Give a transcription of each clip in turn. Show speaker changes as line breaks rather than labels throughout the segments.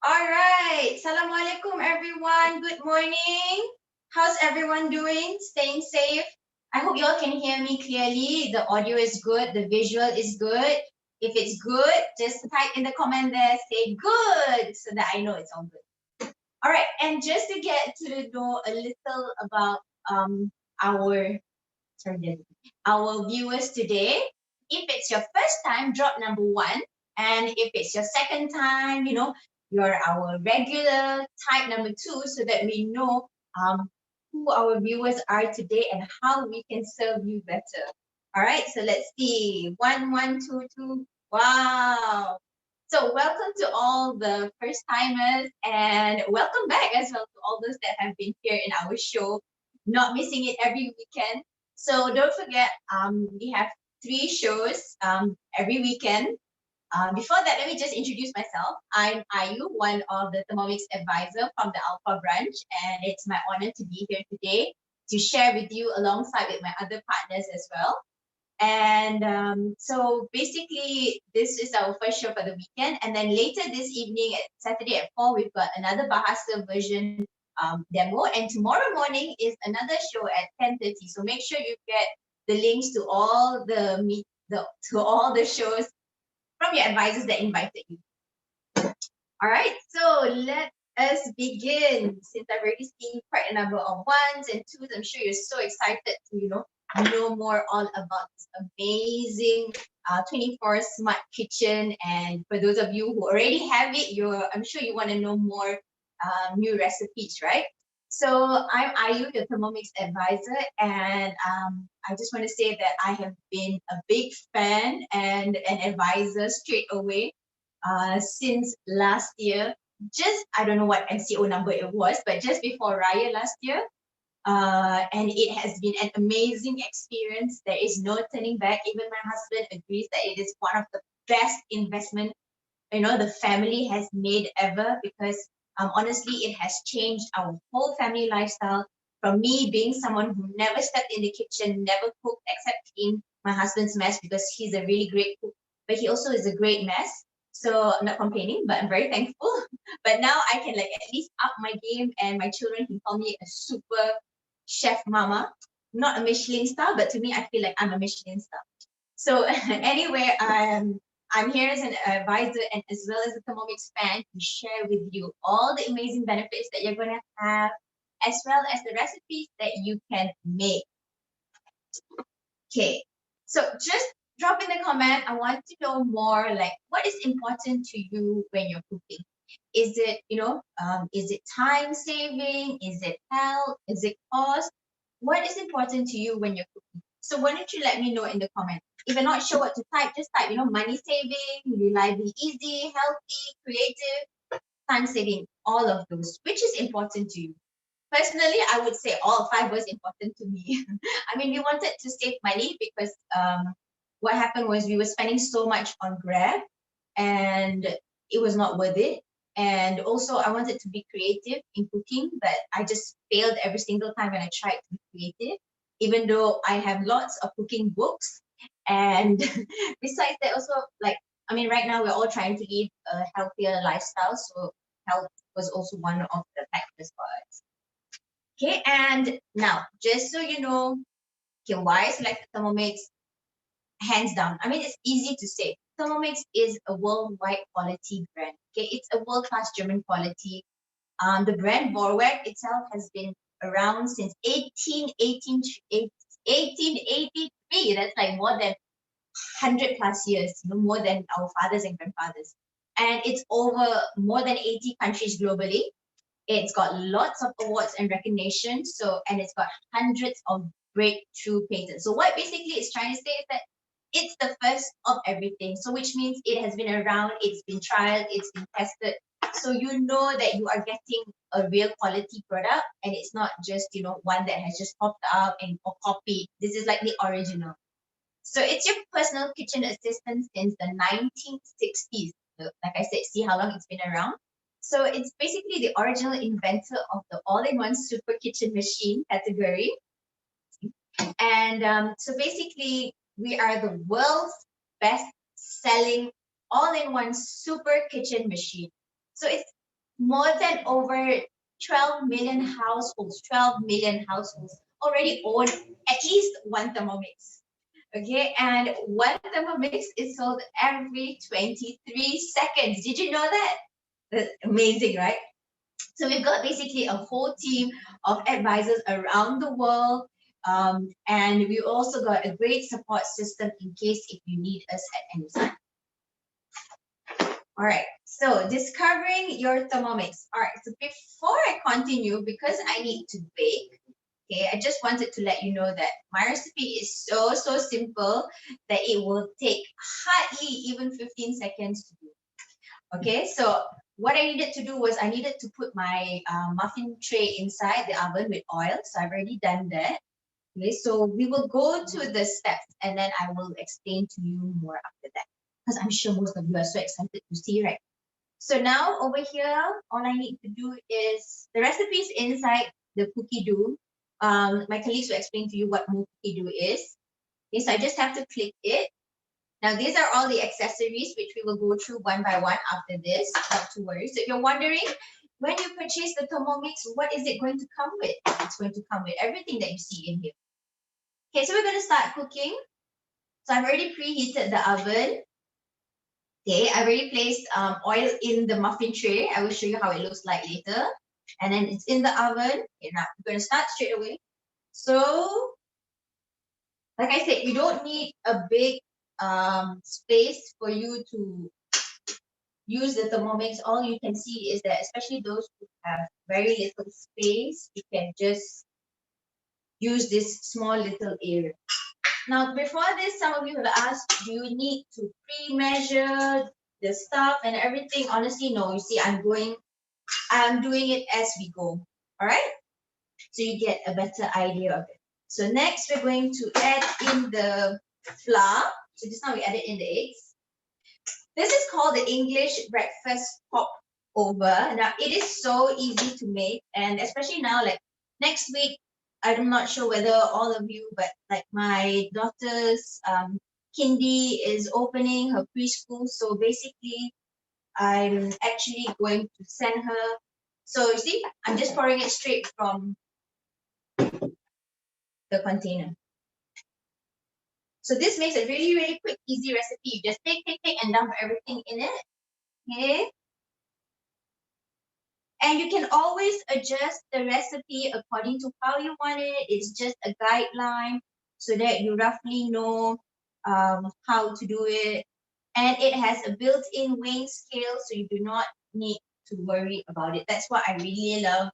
All right. Assalamualaikum, everyone. Good morning. How's everyone doing? Staying safe? I hope you all can hear me clearly. The audio is good. The visual is good. If it's good, just type in the comment there, say good, so that I know it's all good. All right. And just to get to know a little about our sorry, our viewers today. If it's your first time, drop number one. And if it's your second time, you're our regular, type number two so that we know who our viewers are today and how we can serve you better. All right, so let's see. One, one, two, two. Wow. So welcome to all the first timers and welcome back as well to all those that have been here in our show, not missing it every weekend. So don't forget, we have three shows every weekend. Before that, let me just introduce myself. I'm Ayu, one of the Thermomix advisor from the Alpha branch, and it's my honor to be here today to share with you alongside with my other partners as well. And so basically, this is our first show for the weekend. And then later this evening, at Saturday at 4, we've got another Bahasa version demo. And tomorrow morning is another show at 10:30. So make sure you get the links to all to all the shows from your advisors that invited you. All right, so let us begin. Since I've already seen quite a number of ones and twos, I'm sure you're so excited to, know more all about this amazing 24 smart kitchen. And for those of you who already have it, I'm sure you want to know more new recipes, right? So I'm Ayu, your Thermomix advisor, and I just want to say that I have been a big fan and an advisor straight away since last year. Just I don't know what MCO number it was, but just before Raya last year. And it has been an amazing experience. There is no turning back. Even my husband agrees that it is one of the best investment the family has made ever, because honestly it has changed our whole family lifestyle. From me being someone who never stepped in the kitchen, never cooked except clean my husband's mess because he's a really great cook, but he also is a great mess. So I'm not complaining, but I'm very thankful. But now I can like at least up my game, and my children can call me a super chef mama. Not a Michelin star, but to me I feel like I'm a Michelin star. So anyway, I'm here as an advisor and as well as a Thermomix fan to share with you all the amazing benefits that you're gonna have, as well as the recipes that you can make. Okay, so just drop in the comment. I want to know more, like what is important to you when you're cooking. Is it, is it time saving? Is it health? Is it cost? What is important to you when you're cooking? So why don't you let me know in the comment? If you're not sure what to type, just type, money saving, reliably easy, healthy, creative, time saving, all of those. Which is important to you? Personally, I would say all five was important to me. I mean, we wanted to save money because what happened was we were spending so much on Grab and it was not worth it. And also, I wanted to be creative in cooking, but I just failed every single time when I tried to be creative, even though I have lots of cooking books. And besides that, also, like, I mean, right now we're all trying to live a healthier lifestyle. So health was also one of the factors for us. Okay, and now, just so you know, okay, why I selected Thermomix, hands down. I mean, it's easy to say. Thermomix is a worldwide quality brand. Okay, it's a world-class German quality. The brand Borweg itself has been around since 1883. That's like more than 100 plus years, more than our fathers and grandfathers. And it's over more than 80 countries globally. It's got lots of awards and recognition. So, and it's got hundreds of breakthrough patents. So what basically it's trying to say is that it's the first of everything. So which means it has been around, it's been tried, it's been tested. So you know that you are getting a real quality product, and it's not just, one that has just popped up and or copied. This is like the original. So it's your personal kitchen assistant since the 1960s. So like I said, see how long it's been around. So it's basically the original inventor of the all-in-one super kitchen machine category. And so basically, we are the world's best selling all-in-one super kitchen machine. So it's more than over 12 million households, 12 million households already own at least one Thermomix. Okay, and one Thermomix is sold every 23 seconds. Did you know that? That's amazing, right? So we've got basically a whole team of advisors around the world. And we also got a great support system in case if you need us at any time. All right, so discovering your Thermomix. All right, so before I continue, because I need to bake, okay, I just wanted to let you know that my recipe is so simple that it will take hardly even 15 seconds to do. Okay, so what I needed to do was I needed to put my muffin tray inside the oven with oil. So I've already done that. Okay, so we will go to the steps and then I will explain to you more after that. Because I'm sure most of you are so excited to see, right? So now over here, all I need to do is the recipes inside the cookie dough. My colleagues will explain to you what cookie dough is. Okay, so I just have to click it. Now, these are all the accessories which we will go through one by one after this, not to worry. So if you're wondering, when you purchase the Thermomix, what is it going to come with? It's going to come with everything that you see in here. Okay, so we're going to start cooking. So I've already preheated the oven. Okay, I already placed oil in the muffin tray. I will show you how it looks like later. And then it's in the oven. Okay, now we're going to start straight away. So, like I said, you don't need a big space for you to use the Thermomix. All you can see is that, especially those who have very little space, you can just use this small little area. Now, before this, some of you will ask, do you need to pre-measure the stuff and everything? Honestly, no. You see, I'm doing it as we go. All right? So you get a better idea of it. So next, we're going to add in the flour. So just now we added in the eggs. This is called the English breakfast popover. Now, it is so easy to make, and especially now, like next week, I'm not sure whether all of you, but like my daughter's kindy is opening her preschool. So basically, I'm actually going to send her. So you see, I'm just pouring it straight from the container. So this makes a really quick, easy recipe. You just take, and dump everything in it. Okay. And you can always adjust the recipe according to how you want it. It's just a guideline so that you roughly know how to do it. And it has a built-in weighing scale, so you do not need to worry about it. That's what I really love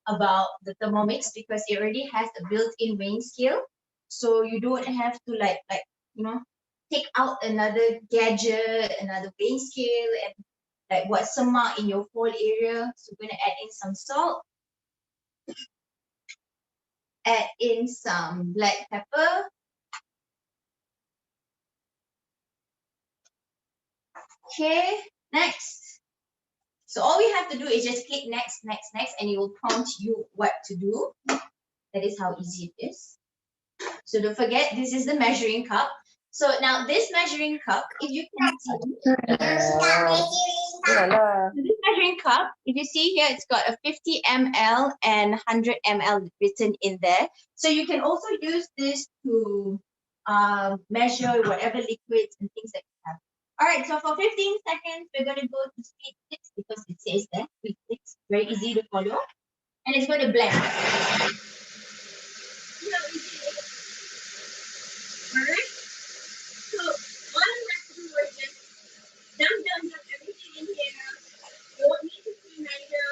about the Thermomix, because it already has a built-in weighing scale. So you don't have to take out another gadget, another weighing scale, and like what's some mark in your whole area. So we're gonna add in some salt, add in some black pepper, okay, next. So all we have to do is just click next, and it will prompt you what to do. That is how easy it is. So don't forget, this is the measuring cup. So now this measuring cup, if you can see, this measuring cup, if you see here, it's got a 50 ml and 100 ml written in there. So you can also use this to measure whatever liquids and things that you have. All right, so for 15 seconds, we're going to go to speed 6 because it says there, speed 6, very easy to follow. And it's going to blend. Alright, so all you have to do is just dump everything in here. You don't need to pre-measure.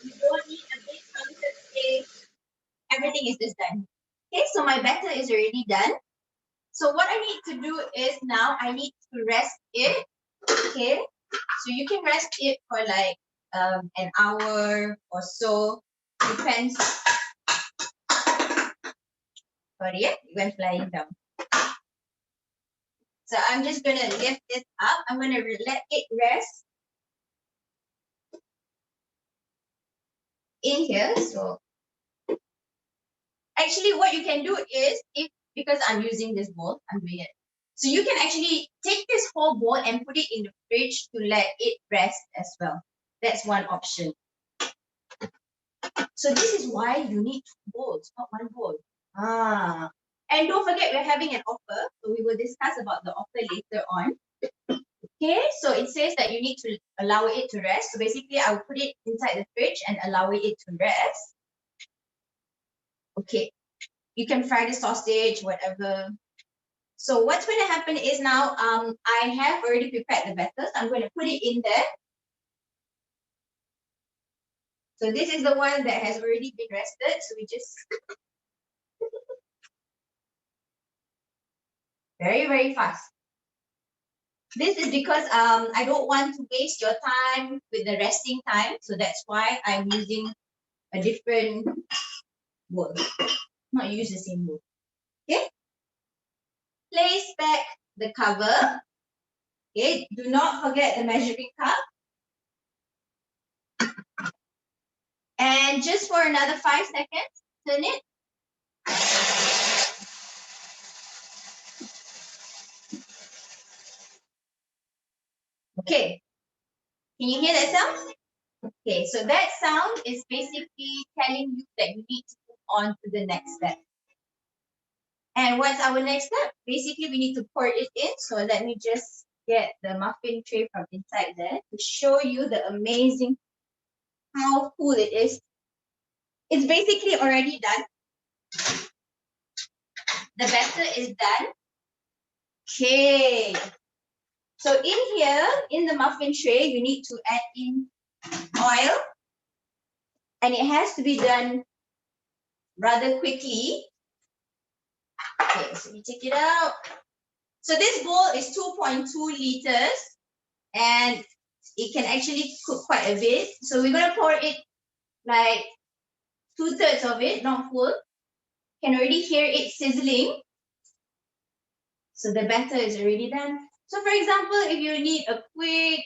You don't need a big counter space. Everything is just done. Okay, so my batter is already done. So what I need to do is now I need to rest it. Okay, so you can rest it for like an hour or so. Depends. Sorry, it went flying down. So I'm just going to lift it up. I'm going to let it rest in here. So actually what you can do is, because I'm using this bowl, I'm doing it. So you can actually take this whole bowl and put it in the fridge to let it rest as well. That's one option. So this is why you need 2 bowls, not 1 bowl. And don't forget we're having an offer. So we will discuss about the offer later on. Okay, so it says that you need to allow it to rest. So basically I'll put it inside the fridge and allow it to rest. Okay, you can fry the sausage, whatever. So what's going to happen is now I have already prepared the batter. So I'm going to put it in there. So this is the one that has already been rested. So we just very, very fast. This is because I don't want to waste your time with the resting time. So that's why I'm using a different bowl. Not use the same bowl. Okay. Place back the cover. Okay. Do not forget the measuring cup. And just for another 5 seconds, turn it. Okay. Can you hear that sound? Okay, so that sound is basically telling you that you need to move on to the next step. And what's our next step? Basically, we need to pour it in. So let me just get the muffin tray from inside there to show you the amazing, how cool it is. It's basically already done. The batter is done. Okay. So in here, in the muffin tray, you need to add in oil. And it has to be done rather quickly. Okay, so we take it out. So this bowl is 2.2 liters and it can actually cook quite a bit. So we're going to pour it like 2/3 of it, not full. Can already hear it sizzling. So the batter is already done. So for example, if you need a quick,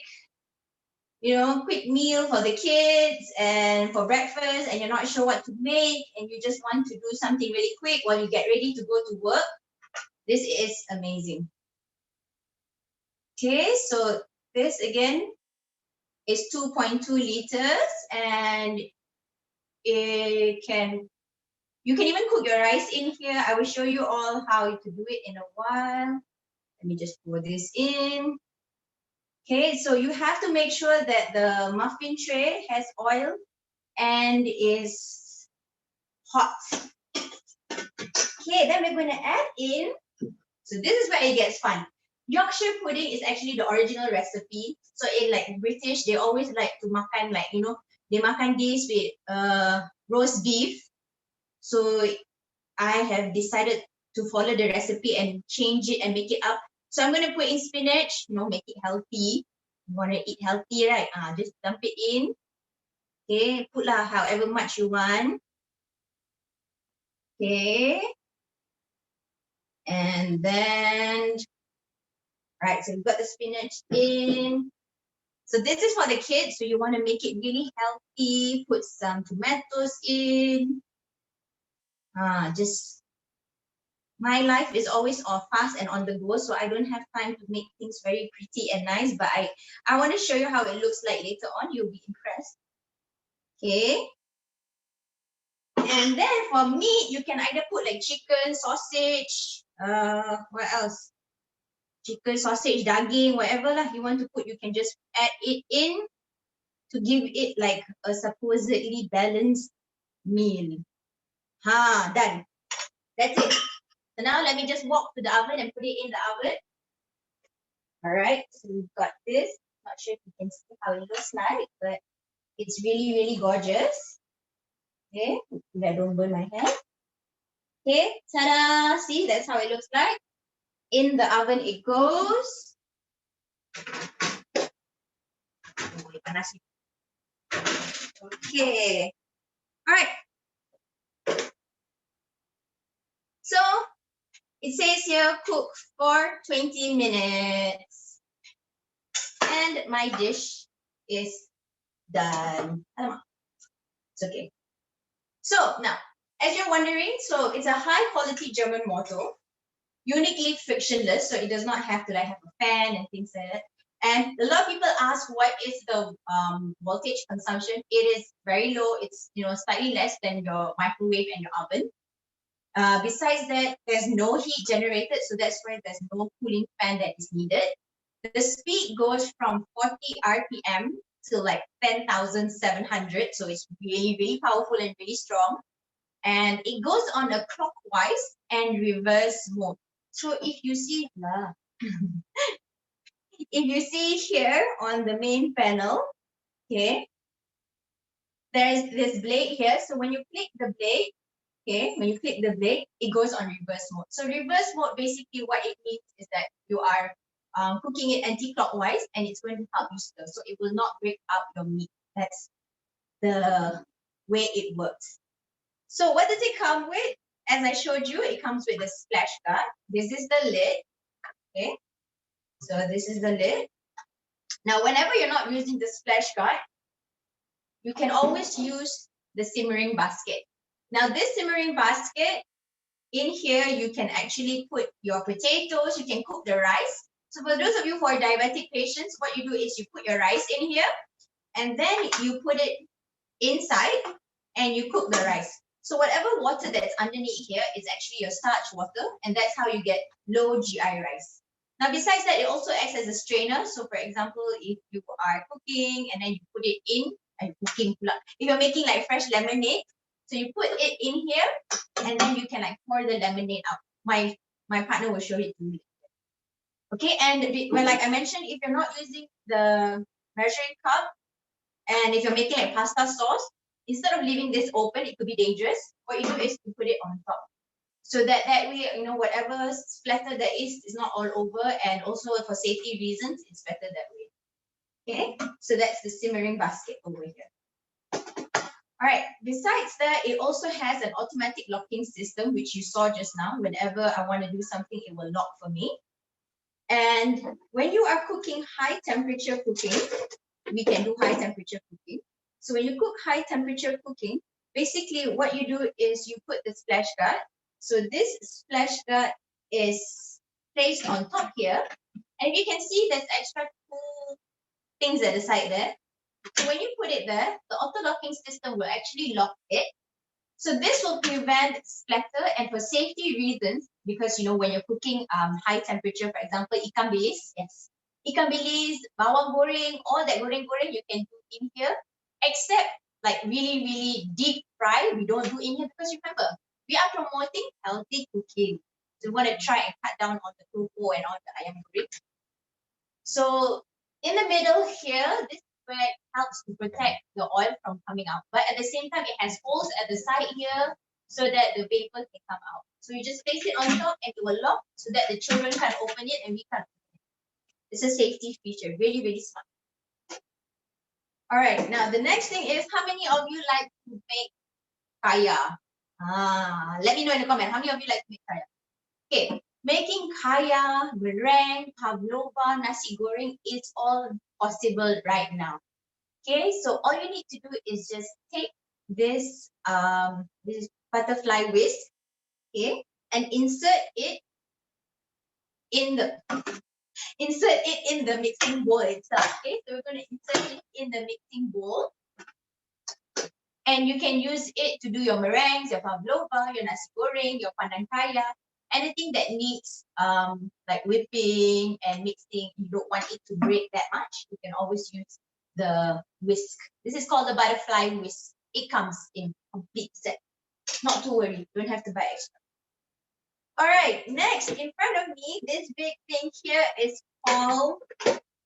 quick meal for the kids and for breakfast and you're not sure what to make and you just want to do something really quick while you get ready to go to work, this is amazing. Okay, so this again is 2.2 liters and you can even cook your rice in here. I will show you all how to do it in a while. Let me just pour this in. Okay, so you have to make sure that the muffin tray has oil and is hot. Okay, then we're going to add in, so this is where it gets fun. Yorkshire pudding is actually the original recipe. So in like British, they always like to makan they makan this with roast beef. So I have decided to follow the recipe and change it and make it up. So I'm going to put in spinach, make it healthy. You want to eat healthy, right? Just dump it in. Okay, put lah however much you want. Okay. And then, right, so we've got the spinach in. So this is for the kids. So you want to make it really healthy. Put some tomatoes in. Just my life is always fast and on the go, so I don't have time to make things very pretty and nice. But I want to show you how it looks like later on. You'll be impressed. Okay. And then for meat, you can either put like chicken, sausage, what else? Chicken, sausage, daging, whatever lah you want to put, you can just add it in to give it like a supposedly balanced meal. Done. That's it. So now let me just walk to the oven and put it in the oven. All right, so we've got this. Not sure if you can see how it looks like, but it's really, really gorgeous. Okay, I don't burn my hand. Okay, ta-da! See, that's how it looks like. In the oven it goes. Okay. All right. So it says here cook for 20 minutes. And my dish is done. It's okay. So now, as you're wondering, so it's a high quality German mortar, uniquely frictionless, so it does not have to like have a fan and things like that. And a lot of people ask what is the voltage consumption. It is very low. It's slightly less than your microwave and your oven. Besides that, there's no heat generated, so that's why there's no cooling fan that is needed. The speed goes from 40 RPM to like 10,700, so it's really, really powerful and really strong. And it goes on a clockwise and reverse mode. So if you see, if you see here on the main panel, okay, there's this blade here. So when you click the blade, okay, when you click the blade, it goes on reverse mode. So reverse mode, basically what it means is that you are cooking it anti-clockwise, and it's going to help you stir. So it will not break up your meat. That's the way it works. So what does it come with? As I showed you, it comes with a splash guard. This is the lid. Okay. So this is the lid. Now, whenever you're not using the splash guard, you can always use the simmering basket. Now, this simmering basket, in here, you can actually put your potatoes, you can cook the rice. So for those of you who are diabetic patients, what you do is you put your rice in here, and then you put it inside and you cook the rice. So whatever water that's underneath here is actually your starch water, and that's how you get low GI rice. Now, besides that, it also acts as a strainer. So for example, if you are cooking and then you put it in, if you're making like fresh lemonade, so you put it in here and then you can like pour the lemonade out. My partner will show it to me. Okay, and well, like I mentioned, if you're not using the measuring cup, and if you're making like pasta sauce, instead of leaving this open, it could be dangerous. What you do is you put it on top. So that way, whatever splatter there is not all over, and also for safety reasons, it's better that way. Okay, so that's the simmering basket over here. All right, besides that, it also has an automatic locking system, which you saw just now. Whenever I want to do something, it will lock for me. And when you are cooking high temperature cooking, we can do high temperature cooking. So when you cook high temperature cooking, basically what you do is you put the splash guard. So this splash guard is placed on top here. And you can see there's extra two things at the side there. So when you put it there, the auto locking system will actually lock it. So this will prevent splatter, and for safety reasons, because when you're cooking high temperature, for example, ikan bilis, yes, ikan bilis, bawang goreng, all that goreng you can do in here, except like really, really deep fry, we don't do in here, because remember, we are promoting healthy cooking. So we want to try and cut down on the tofu and on the ayam goreng. So in the middle here, this is where it helps to protect the oil from coming out. But at the same time, it has holes at the side here so that the vapor can come out. So you just place it on top and it will lock so that the children can open it and we can't open it. It's a safety feature, really, really smart. All right, now the next thing is, how many of you like to make kaya? Let me know in the comment, how many of you like to make kaya? Okay, making kaya, meringue, pavlova, nasi goreng is all possible right now. Okay, so all you need to do is just take this this butterfly whisk, okay, and insert it in the mixing bowl itself. Okay, so we're going to insert it in the mixing bowl, and you can use it to do your meringues, your pavlova, your nasi goreng, your pandan kaya. Anything that needs like whipping and mixing, you don't want it to break that much, you can always use the whisk. This is called the butterfly whisk. It comes in complete set. Not to worry, you don't have to buy extra. All right, next in front of me, this big thing here is called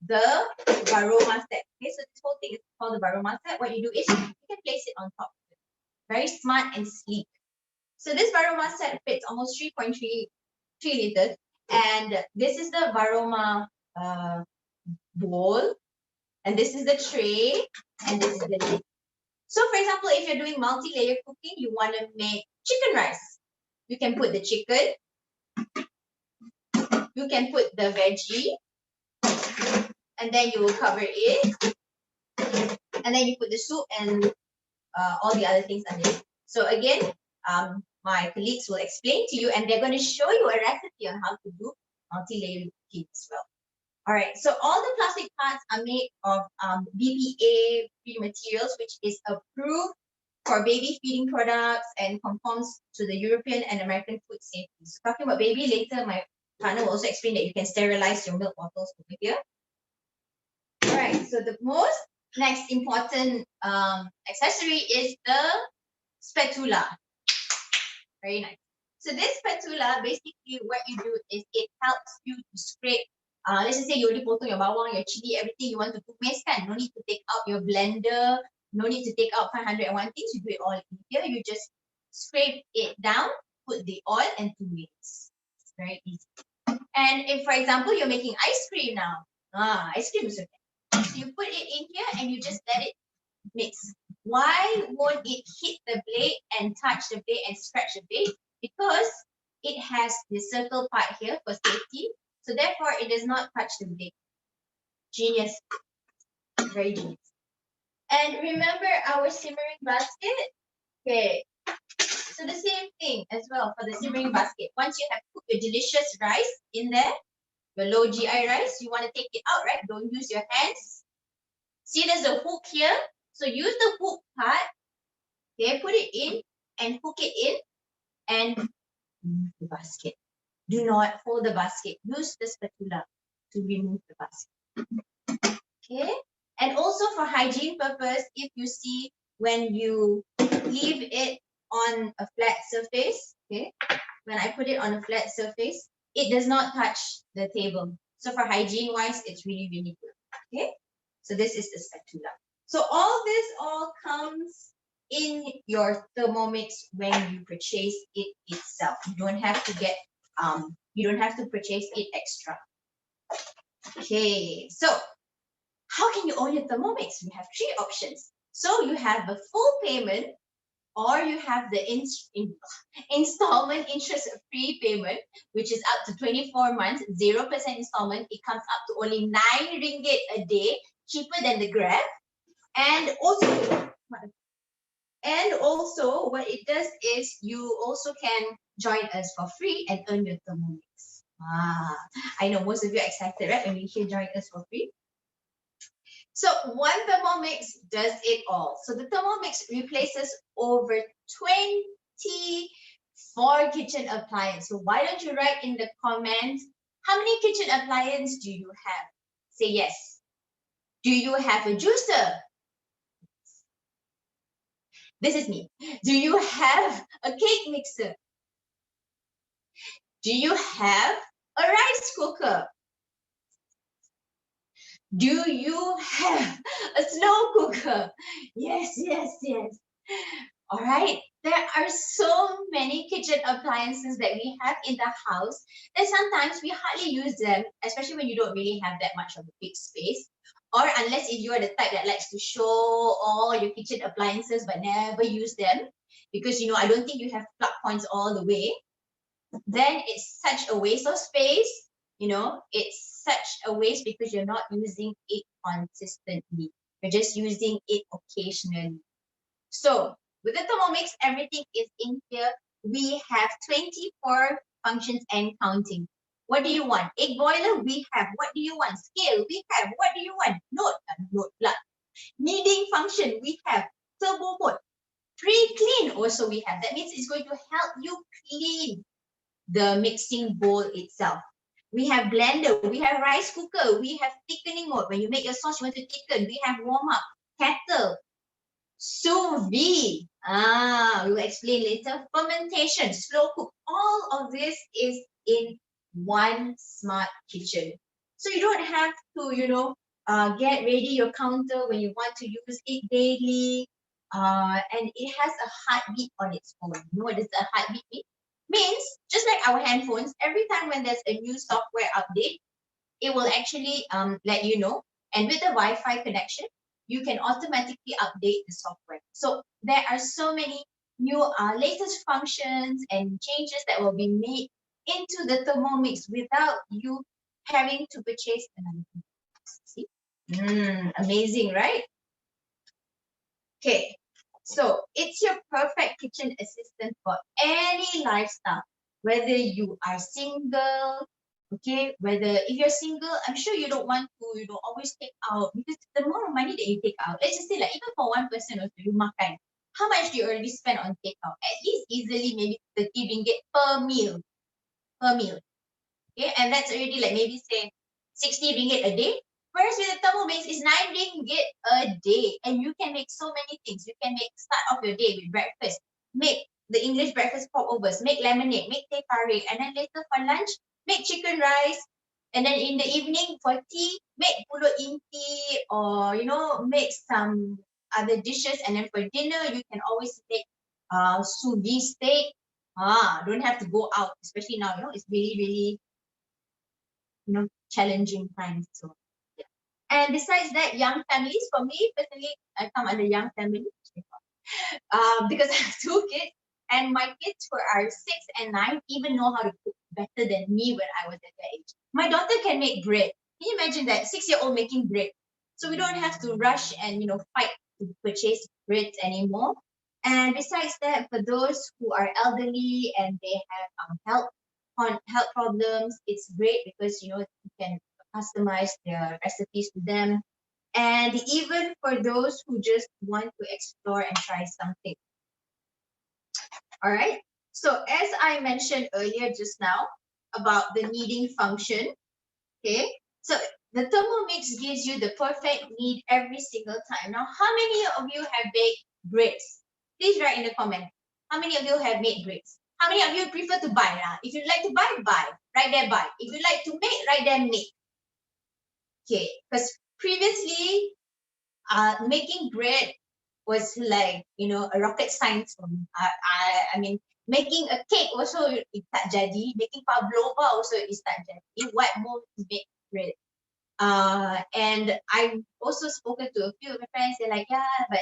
the Baroma set. Okay, so this whole thing is called the Baroma set. What you do is you can place it on top of it. Very smart and sleek. So this Baroma set fits almost 3.3 liters, and this is the Baroma bowl, and this is the tray, and this is the lid. So for example, if you're doing multi-layer cooking, you want to make chicken rice. You can put the chicken, you can put the veggie, and then you will cover it, and then you put the soup and all the other things underneath. So again, my colleagues will explain to you, and they're going to show you a recipe on how to do multi-layer cooking as well. All right, so all the plastic parts are made of BPA-free materials, which is approved for baby feeding products and conforms to the European and American food safety. So talking about baby, later my partner will also explain that you can sterilize your milk bottles over here. All right, so the most next important accessory is the spatula. Very nice. So this spatula, basically what you do is it helps you to scrape. Let's just say you already potong your bawang, your chili, everything you want to tumis kan. No need to take out your blender. No need to take out 501 things. You do it all in here. You just scrape it down, put the oil and tumis. It's very easy. And if, for example, you're making ice cream now. Ice cream is okay. So you put it in here and you just let it mix. Why won't it hit the blade and touch the blade and scratch the blade? Because it has the circle part here for safety. So therefore, it does not touch the blade. Genius. Very genius. And remember our simmering basket? Okay. So the same thing as well for the simmering basket. Once you have cooked your delicious rice in there, your low GI rice, you want to take it out, right? Don't use your hands. See, there's a hook here. So use the hook part. Okay, put it in and hook it in and remove the basket. Do not hold the basket. Use the spatula to remove the basket. Okay. And also for hygiene purpose, if you see when you leave it on a flat surface, okay, when I put it on a flat surface, it does not touch the table. So for hygiene wise, it's really, really good. Okay. So this is the spatula. So all this all comes in your Thermomix when you purchase it itself. You don't have to get you don't have to purchase it extra. Okay, so how can you own your Thermomix? We have three options. So you have a full payment, or you have the installment interest-free payment, which is up to 24 months, 0% installment. It comes up to only 9 ringgit a day, cheaper than the Grab. And also what it does is you also can join us for free and earn your Thermomix. I know most of you are excited, right, when you hear join us for free. So one Thermomix does it all. So the Thermomix replaces over 24 kitchen appliances. So why don't you write in the comments, how many kitchen appliances do you have? Say yes. Do you have a juicer? This is me. Do you have a cake mixer? Do you have a rice cooker? Do you have a slow cooker? Yes, yes, yes. All right. There are so many kitchen appliances that we have in the house that sometimes we hardly use them, especially when you don't really have that much of a big space. Or unless if you are the type that likes to show all your kitchen appliances but never use them, because I don't think you have plug points all the way, then it's such a waste of space. It's such a waste because you're not using it consistently. You're just using it occasionally. So with the Thermomix, everything is in here. We have 24 functions and counting. What do you want? Egg boiler, we have. What do you want? Scale, we have. What do you want? Note plug. Kneading function, we have. Turbo mode. Pre-clean also we have. That means it's going to help you clean the mixing bowl itself. We have blender, we have rice cooker, we have thickening mode. When you make your sauce, you want to thicken. We have warm up, kettle, sous vide. We will explain later. Fermentation, slow cook. All of this is in one smart kitchen. So you don't have to, get ready your counter when you want to use it daily. And it has a heartbeat on its own. You know what does a heartbeat mean? Means, just like our handphones, every time when there's a new software update, it will actually let you know. And with the Wi-Fi connection, you can automatically update the software. So there are so many new latest functions and changes that will be made into the Thermomix without you having to purchase another thing. See? Amazing, right? Okay. So it's your perfect kitchen assistant for any lifestyle, whether you are single, Okay, whether if you're single, I'm sure you don't want to, always take out, because the more money that you take out, let's just say like even for one person or you makan, how much do you already spend on takeout? At least easily maybe 30 ringgit per meal. Per meal. Okay, and that's already like maybe say 60 ringgit a day. Whereas with the Thermomix is 9 ringgit a day, and you can make so many things. You can make start off your day with breakfast, make the English breakfast popovers, make lemonade, make teh tarik, and then later for lunch, make chicken rice, and then in the evening for tea, make pulut inti, or make some other dishes, and then for dinner you can always make sous vide steak. Don't have to go out, especially now. It's really really challenging times. So yeah. And besides that, young families, for me personally, I come under young family because I have two kids, and my kids who are 6 and 9 even know how to cook better than me when I was at that age. My daughter can make bread. Can you imagine that 6-year-old making bread? So we don't have to rush and fight to purchase bread anymore. And besides that, for those who are elderly and they have health problems, it's great because you can customize their recipes to them. And even for those who just want to explore and try something. All right. So as I mentioned earlier just now about the kneading function, okay. So the Thermomix gives you the perfect knead every single time. Now, how many of you have baked breads? Please write in the comment. How many of you have made breads? How many of you prefer to buy? If you'd like to buy, buy. Right there, buy. If you'd like to make, right there, make. Okay. Because previously, making bread was like a rocket science for me. I mean, making a cake also it tak jadi, making pavlova also is tak jadi. What more to make bread? And I've also spoken to a few of my friends. They're like, yeah, but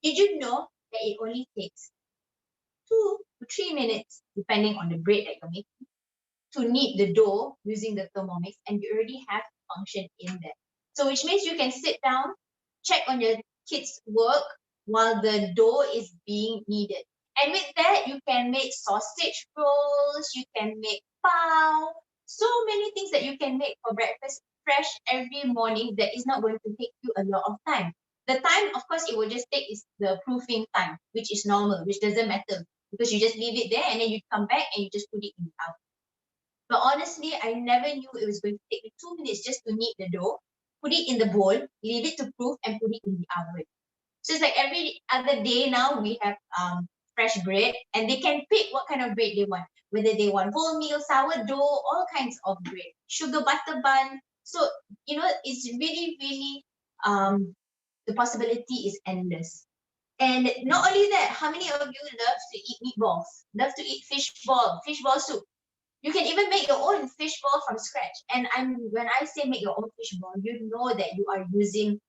did you know that it only takes 2 to 3 minutes, depending on the bread that you're making, to knead the dough using the Thermomix, and you already have function in there. So which means you can sit down, check on your kids' work while the dough is being kneaded. And with that, you can make sausage rolls, you can make pao, so many things that you can make for breakfast fresh every morning that is not going to take you a lot of time. The time, of course, it will just take is the proofing time, which is normal, which doesn't matter because you just leave it there and then you come back and you just put it in the oven. But honestly, I never knew it was going to take me 2 minutes just to knead the dough, put it in the bowl, leave it to proof, and put it in the oven. So it's like every other day now we have fresh bread, and they can pick what kind of bread they want, whether they want wholemeal, sourdough, all kinds of bread, sugar butter bun. So it's really really the possibility is endless. And not only that, how many of you love to eat meatballs? Love to eat fishball soup? You can even make your own fishball from scratch. And when I say make your own fishball, you know that you are using,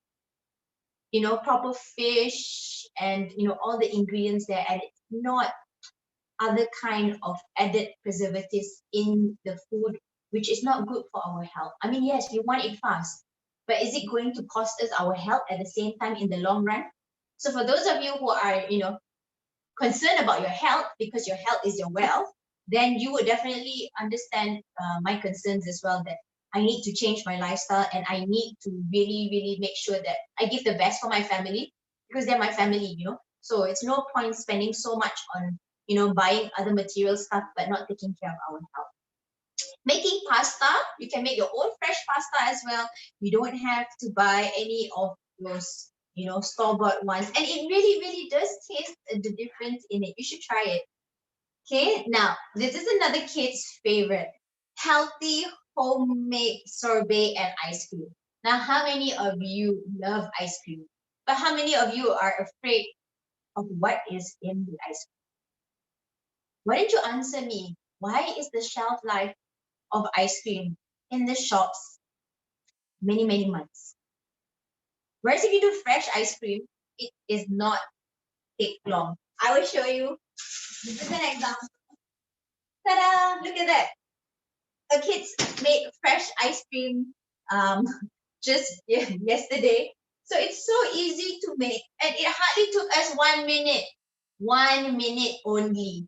proper fish and all the ingredients there, and it's not other kind of added preservatives in the food, which is not good for our health. I mean, yes, we want it fast, but is it going to cost us our health at the same time in the long run? So for those of you who are, concerned about your health because your health is your wealth, then you would definitely understand my concerns as well, that I need to change my lifestyle and I need to really, really make sure that I give the best for my family because they're my family, So it's no point spending so much on, buying other material stuff but not taking care of our health. Making pasta, you can make your own fresh pasta as well. You don't have to buy any of those store-bought ones, and it really really does taste the difference in it. You should try it. Okay, now this is another kid's favorite: healthy homemade sorbet and ice cream. Now, how many of you love ice cream, but how many of you are afraid of what is in the ice cream? Why don't you answer me? Why is the shelf life of ice cream in the shops many many months? Whereas if you do fresh ice cream, it is not take long. I will show you. This is an example. Ta-da! Look at that. The kids made fresh ice cream just yesterday. So it's so easy to make, and it hardly took us 1 minute. 1 minute only.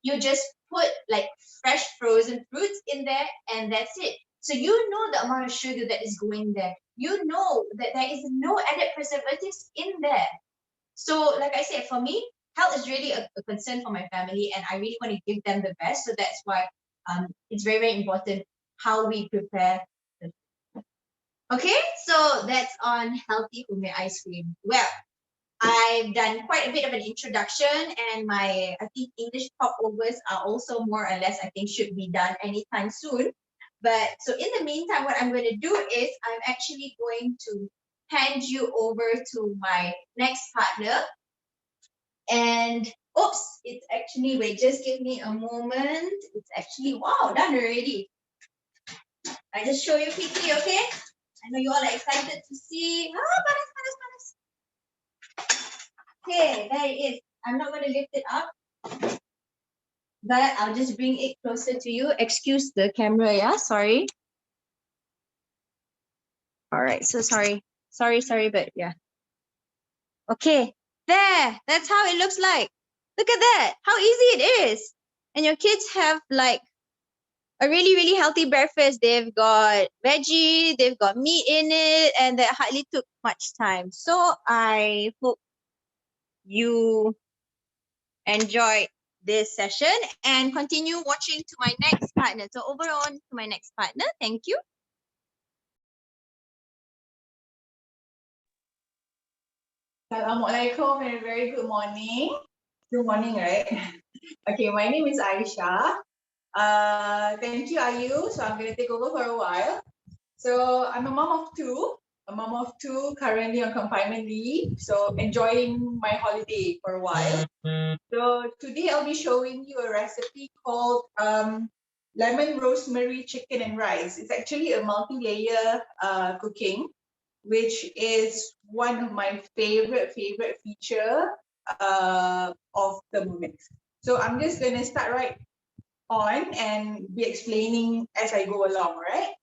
You just put like fresh frozen fruits in there, and that's it. So you know the amount of sugar that is going there. You know that there is no added preservatives in there. So like I said, for me, health is really a concern for my family, and I really want to give them the best. So that's why it's very, very important how we prepare. Okay, so that's on healthy homemade ice cream. Well, I've done quite a bit of an introduction, and I think English popovers are also more or less, I think, should be done anytime soon. But so in the meantime, what I'm going to do is I'm actually going to hand you over to my next partner. And oops, it's actually, wait, just give me a moment. It's actually, wow, done already. I just show you quickly, okay? I know you all are excited to see. Panas, panas, panas. Okay, there it is. I'm not going to lift it up, but I'll just bring it closer to you. Excuse the camera, yeah? Sorry. All right, so sorry. Sorry, but yeah. Okay, there. That's how it looks like. Look at that. How easy it is. And your kids have like a really, really healthy breakfast. They've got veggie, they've got meat in it, and that hardly took much time. So I hope you enjoy this session and continue watching to my next partner. So over on to my next partner. Thank you.
Assalamualaikum and a very good morning. Good morning, right? Okay, my name is Aisyah. Thank you, Ayu. So I'm going to take over for a while. So I'm a mom of two, currently on confinement leave. So enjoying my holiday for a while. So today I'll be showing you a recipe called lemon rosemary chicken and rice. It's actually a multi-layer cooking, which is one of my favorite feature of Thermomix. So I'm just going to start right on and be explaining as I go along, right?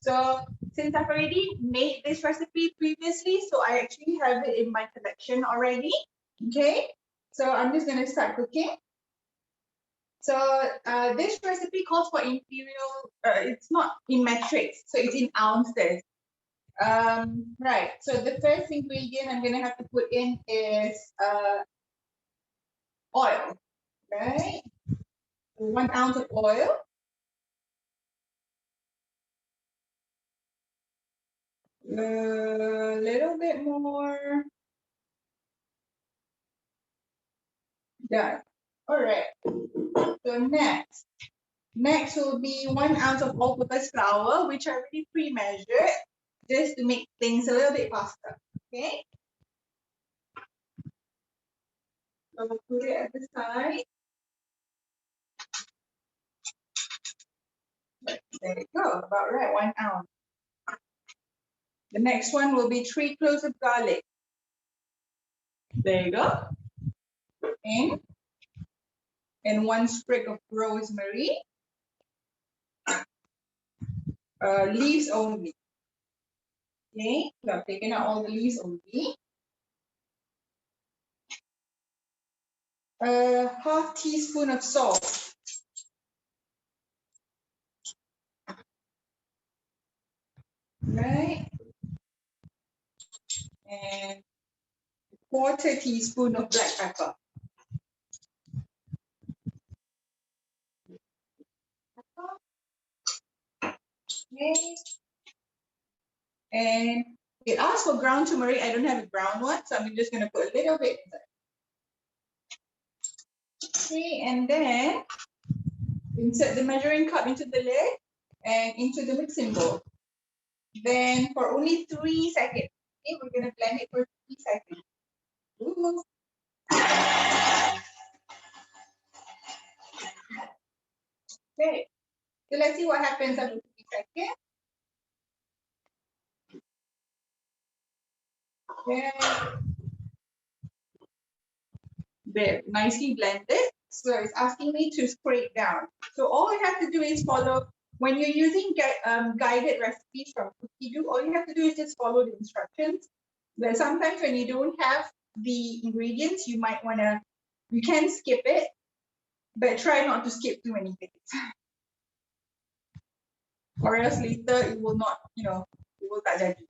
So since I've already made this recipe previously, so I actually have it in my collection already. Okay, so I'm just going to start cooking. So this recipe calls for imperial, it's not in metrics, so it's in ounces. Right, so the first ingredient I'm going to have to put in is oil, right? 1 ounce of oil. A little bit more. Done. All right. So next will be 1 ounce of all-purpose flour, which I already pre-measured, just to make things a little bit faster. Okay. So we'll put it at the side. There you go. About right. 1 ounce. The next one will be 3 cloves of garlic. There you go. And 1 sprig of rosemary. Leaves only. Okay, so I've taken out all the leaves only. Half teaspoon of salt. Right. And 1/4 teaspoon of black pepper. Okay. And it asks for ground turmeric. I don't have a ground one, so I'm just going to put a little bit inside. Okay, and then insert the measuring cup into the lid and into the mixing bowl. Then for only 3 seconds, okay, we're going to blend it for 3 seconds. Ooh. Okay, so let's see what happens after 3 seconds. Okay. There, nicely blended. So it's asking me to scrape down. So all I have to do is follow, when you're using guided recipes from Cookbook, all you have to do is just follow the instructions. But sometimes when you don't have the ingredients, you might want to, you can skip it. but try not to skip too many things, or else later it will not, it will tak jadi.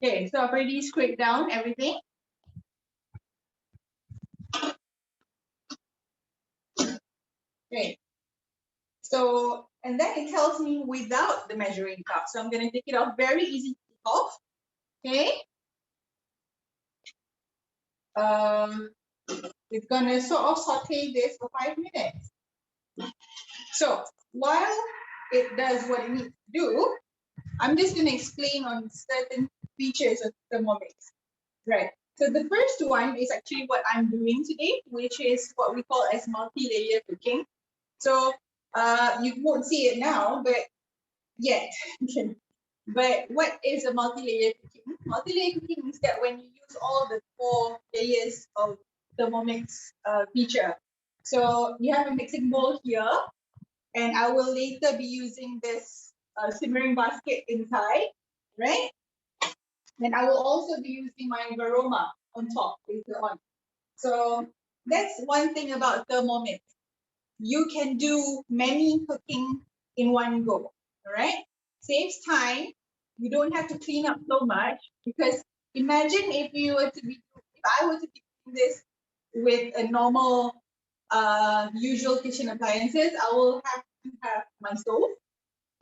Okay, so I've already scraped down everything. Okay, so, and then it tells me without the measuring cup. So I'm going to take it off, very easy to take off. Okay. It's going to sort of saute this for 5 minutes. So while it does what it needs to do, I'm just going to explain on certain features of Thermomix. Right. So the first one is actually what I'm doing today, which is what we call as multi-layer cooking. So you won't see it now, but yet. But what is a multi-layer cooking? Multi-layer cooking means that when you use all the 4 layers of Thermomix feature. So you have a mixing bowl here, and I will later be using this simmering basket inside, right? Then I will also be using my varoma on top later on. So that's one thing about Thermomix. You can do many cooking in one go, all right? Saves time. You don't have to clean up so much, because imagine if I were to be doing this with a normal usual kitchen appliances. I will have to have my stove,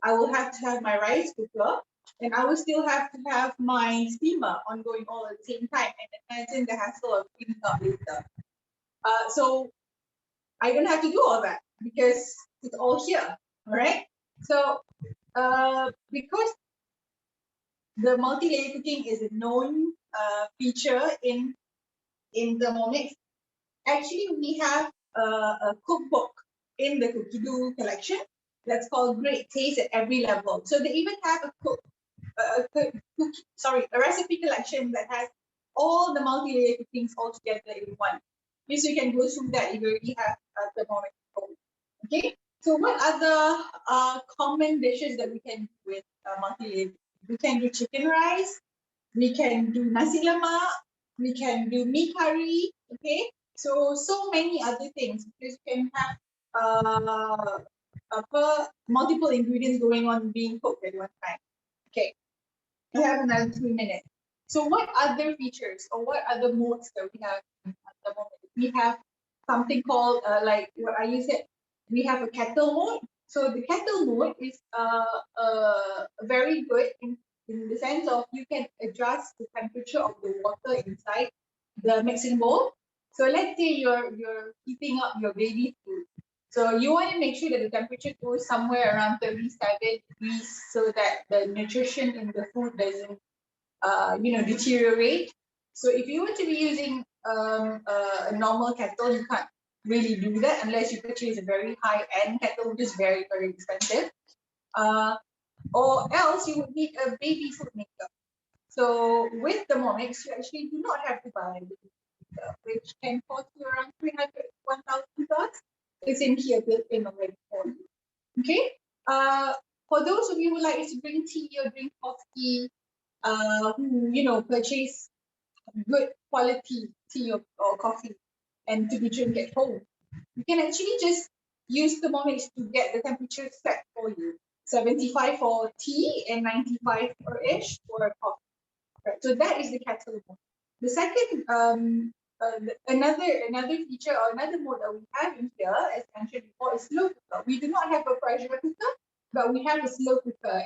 I will have to have my rice cooker, and I will still have to have my steamer ongoing all at the same time. And imagine the hassle of cleaning up later. So I don't have to do all that because it's all here. All right. So because the multi-layer cooking is a known feature in Thermomix, actually we have a cookbook in the Cookie-Doo collection that's called Great Taste at Every Level. So they even have a recipe collection that has all the multi-layer cookings all together in one. So you can go through that if you already have the moment. Okay. So what other common dishes that we can do with multi-layer? We can do chicken rice. We can do nasi lemak. We can do mee curry. Okay. So many other things, because you can have multiple ingredients going on being cooked at one time. Okay. We have another 3 minutes. So what other features or what other modes that we have at the moment? We have something called like what Ayu said, we have a kettle mode. So the kettle mode is very good in the sense of you can adjust the temperature of the water inside the mixing bowl. So let's say you're heating up your baby food. So you want to make sure that the temperature goes somewhere around 37 degrees so that the nutrition in the food doesn't, deteriorate. So if you were to be using a normal kettle, you can't really do that unless you purchase a very high-end kettle, which is very, very expensive. Or else you would need a baby food maker. So with the Thermomix, you actually do not have to buy a baby food maker, which can cost you around 300, 1,000 bucks. It's in here built in already for you. Okay. For those of you who like to drink tea or drink coffee, who purchase good quality tea or coffee and to be drink at home, you can actually just use Thermomix to get the temperature set for you. 75 for tea and 95 for ish for coffee. Right. So that is the kettle mode. The second another feature or another mode that we have in here, as mentioned before, is slow cooker. We do not have a pressure cooker, but we have a slow cooker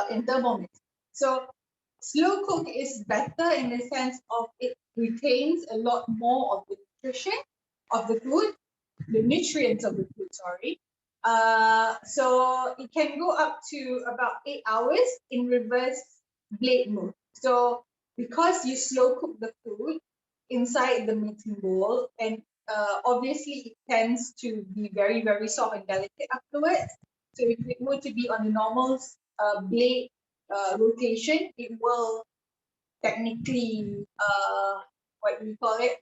in Thermomix. So slow cook is better in the sense of it retains a lot more of the nutrition of the food, the nutrients of the food, sorry. So it can go up to about 8 hours in reverse blade mode. So because you slow cook the food inside the mixing bowl, and obviously it tends to be very, very soft and delicate afterwards. So if it were to be on the normal blade rotation, it will technically, what do we call it?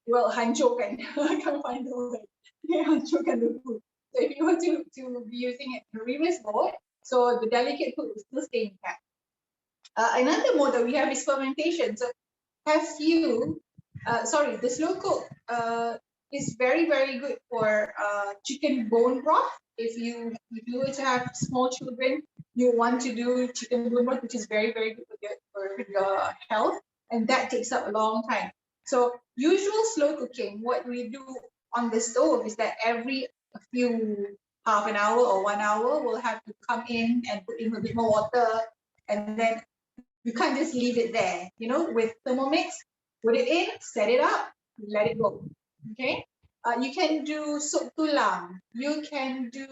Well, hancurkan. I can't find the word. Hancurkan the food. So if you were to be using it in reverse mode, so the delicate food will still stay intact. Another mode that we have is fermentation. So the slow cook is very, very good for chicken bone broth. If you were to have small children, you want to do chicken bone broth, which is very, very good for your health, and that takes up a long time. So usual slow cooking, what we do on the stove is that every few half an hour or 1 hour, we'll have to come in and put in a bit more water, and then you can't just leave it there. You know, with Thermomix, put it in, set it up, let it go. Okay. You can do soup tulang. You can do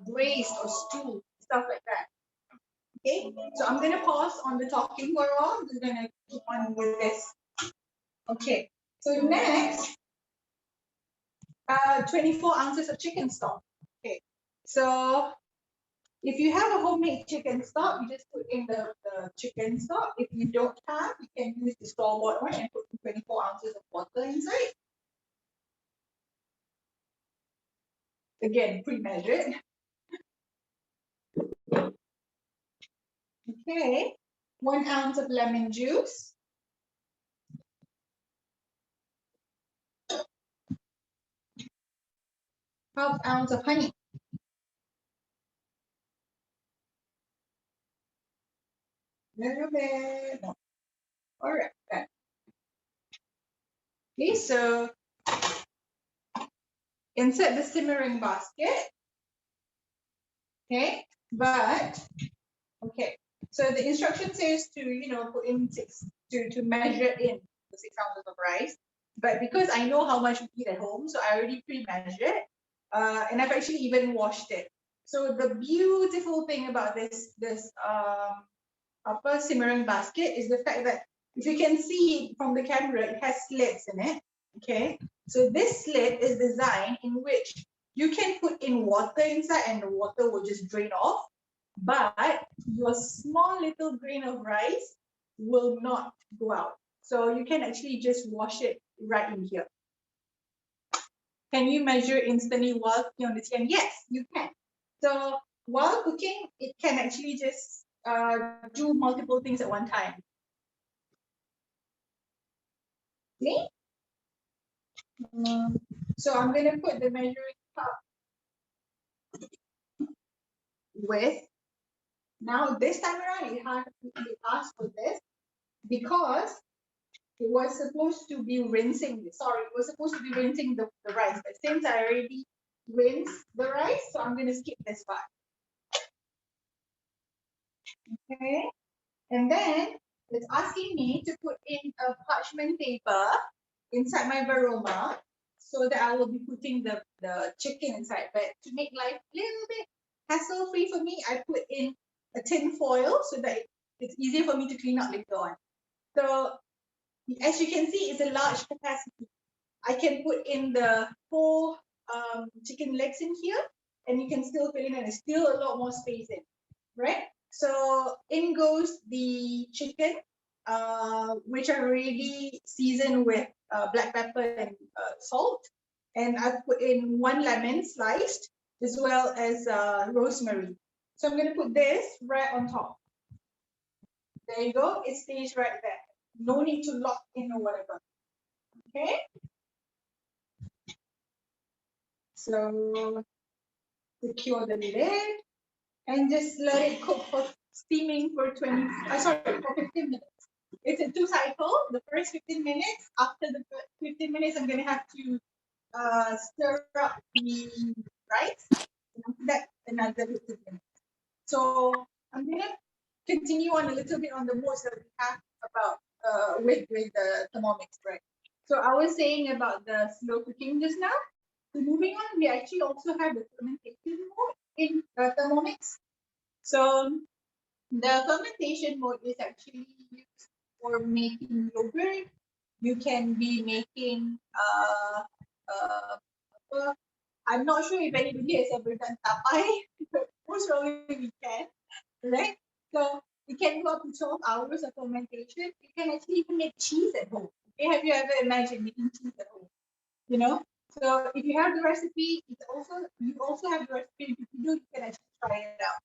braised or stew, stuff like that. Okay. So I'm gonna pause on the talking for a while. I'm just gonna keep on with this. Okay. So next, 24 ounces of chicken stock. Okay. So if you have a homemade chicken stock, you just put in the chicken stock. If you don't have, you can use the store-bought one and put 24 ounces of water inside. Again, pre-measured. Okay, 1 ounce of lemon juice. Half ounce of honey. Little bit. No. All right. Okay, so insert the simmering basket. Okay, but okay. So the instruction says to put in to measure in the 6 ounces of rice. But because I know how much we eat at home, so I already pre-measured, and I've actually even washed it. So the beautiful thing about this upper simmering basket is the fact that if you can see from the camera, it has slits in it. Okay, so this slit is designed in which you can put in water inside and the water will just drain off, but your small little grain of rice will not go out. So you can actually just wash it right in here. Can you measure instantly while cooking on the chicken? Yes, you can. So while cooking, it can actually just do multiple things at one time. Okay? So I'm going to put the measuring cup with, now this time around, you have to ask for this because it was supposed to be rinsing, sorry, it was supposed to be rinsing the rice, but since I already rinsed the rice, so I'm going to skip this part. Okay, and then it's asking me to put in a parchment paper inside my varoma so that I will be putting the chicken inside. But to make life a little bit hassle-free for me, I put in a tin foil so that it's easier for me to clean up later on. So as you can see, it's a large capacity. I can put in the 4 chicken legs in here, and you can still fill in, and there's still a lot more space in, right? So in goes the chicken, which I already seasoned with black pepper and salt, and I put in 1 lemon sliced, as well as rosemary. So I'm going to put this right on top. There you go. It stays right there. No need to lock in or whatever. Okay. So secure the lid and just let it cook for steaming for 15 minutes. It's a 2 cycle. The first 15 minutes, after the 15 minutes, I'm gonna have to stir up the rice. And after that, another 15 minutes. So I'm gonna continue on a little bit on the modes that we have about with the Thermomix, right? So I was saying about the slow cooking just now. So moving on, we actually also have the fermentation mode in Thermomix. So the fermentation mode is actually used for making yogurt. You can be making I'm not sure if anybody has ever done tapai, but most probably we can, right? So you can go up to 12 hours of fermentation. You can actually even make cheese at home. Okay, have you ever imagined making cheese at home? You know, so if you have the recipe, you also have the recipe. If you do, you can actually try it out.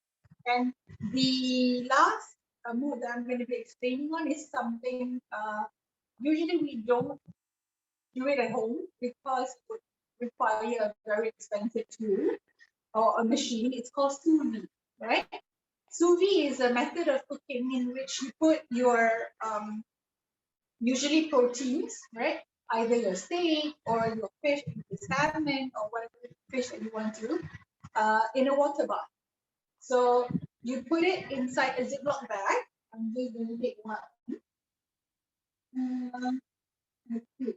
And the last mode that I'm going to be explaining on is something usually we don't do it at home because it would require a very expensive tool or a machine. It's called sous vide, right? Sous vide is a method of cooking in which you put your usually proteins, right? Either your steak or your fish, your salmon or whatever fish that you want to, in a water bath. So you put it inside a Ziploc bag. I'm just going to take one. Let's see.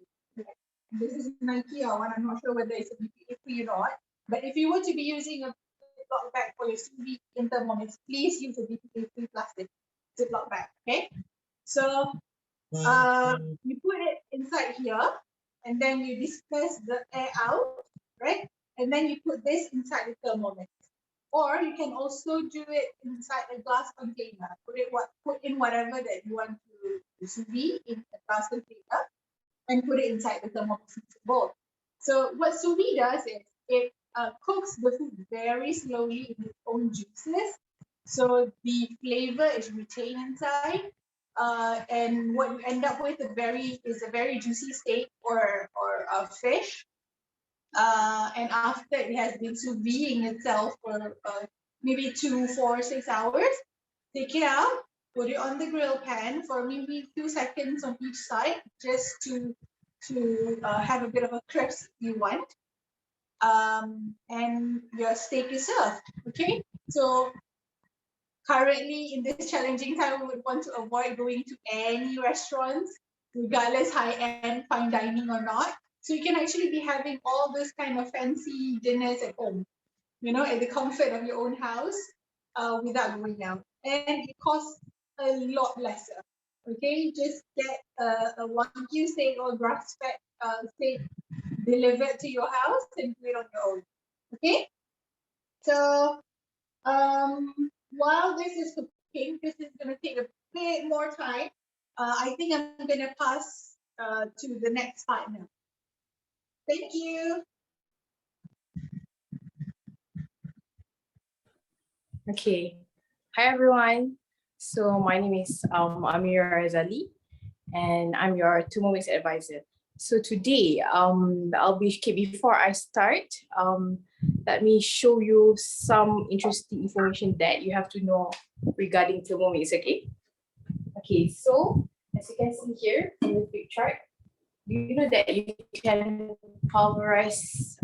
This is an IKEA one. I'm not sure whether it's a BPA free or not. But if you were to be using a Ziploc bag for your sous vide in Thermomix, please use a BPA free plastic Ziploc bag. Okay. So you put it inside here, and then you disperse the air out, right? And then you put this inside the Thermomix. Or you can also do it inside a glass container. Put in whatever that you want to sous vide in a glass container, and put it inside the Thermomix bowl. So what sous vide does is it cooks the food very slowly in its own juices. So the flavor is retained inside, and what you end up with is a very juicy steak or a fish. And after it has been sous videing itself for maybe 2, 4, 6 hours, take it out, put it on the grill pan for maybe 2 seconds on each side, just to have a bit of a crisp you want. And your steak is served. Okay, so currently in this challenging time, we would want to avoid going to any restaurants, regardless high-end fine dining or not. So you can actually be having all this kind of fancy dinners at home, at the comfort of your own house, without going out. And it costs a lot lesser. Okay, just get a Wagyu steak or grass-fed steak delivered to your house and do it on your own. Okay, so while this is cooking, this is going to take a bit more time. I think I'm going to pass to the next partner. Thank you.
Okay. Hi, everyone. So my name is Amirah Razali, and I'm your Thermomix advisor. So today, before I start, let me show you some interesting information that you have to know regarding Thermomix, okay? Okay, so as you can see here in the flip chart, you know that you can pulverize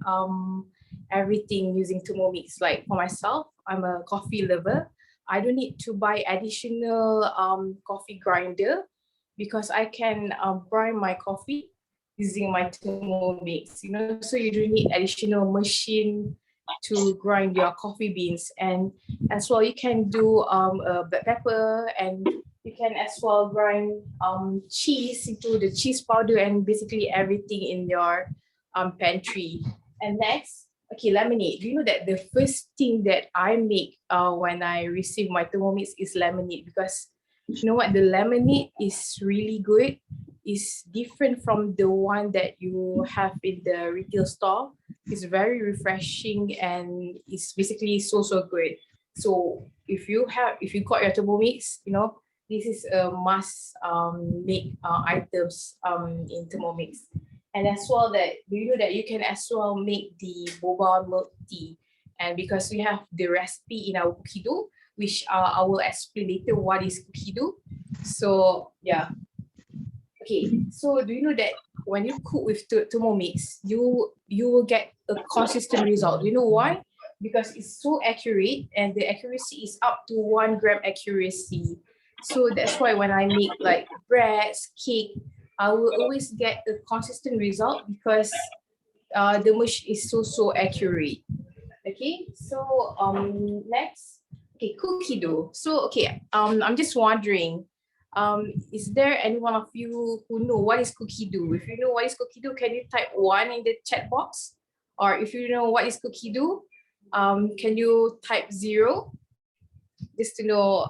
everything using Thermomix. Like for myself, I'm a coffee lover. I don't need to buy additional coffee grinder because I can grind my coffee using my Thermomix, so you don't need additional machine to grind your coffee beans. And as well, you can do black pepper, and you can as well grind cheese into the cheese powder and basically everything in your pantry. And next, okay, lemonade. Do you know that the first thing that I make when I receive my Thermomix is lemonade? Because you know what, the lemonade is really good. It's different from the one that you have in the retail store. It's very refreshing and it's basically so good. So if you got your Thermomix, this is a must make items in Thermomix. And as well, that do you know that you can as well make the boba milk tea? And because we have the recipe in our cookie dough, which I will explain later what is cookie dough. So yeah. Okay, so do you know that when you cook with Thermomix, you will get a consistent result? Do you know why? Because it's so accurate, and the accuracy is up to 1 gram accuracy. So that's why when I make like breads, cake, I will always get a consistent result because the mush is so accurate. Okay, so next, okay, cookie dough. So okay, I'm just wondering, is there any one of you who know what is cookie dough? If you know what is cookie dough, can you type 1 in the chat box? Or if you know what is cookie dough, can you type 0? Just to know,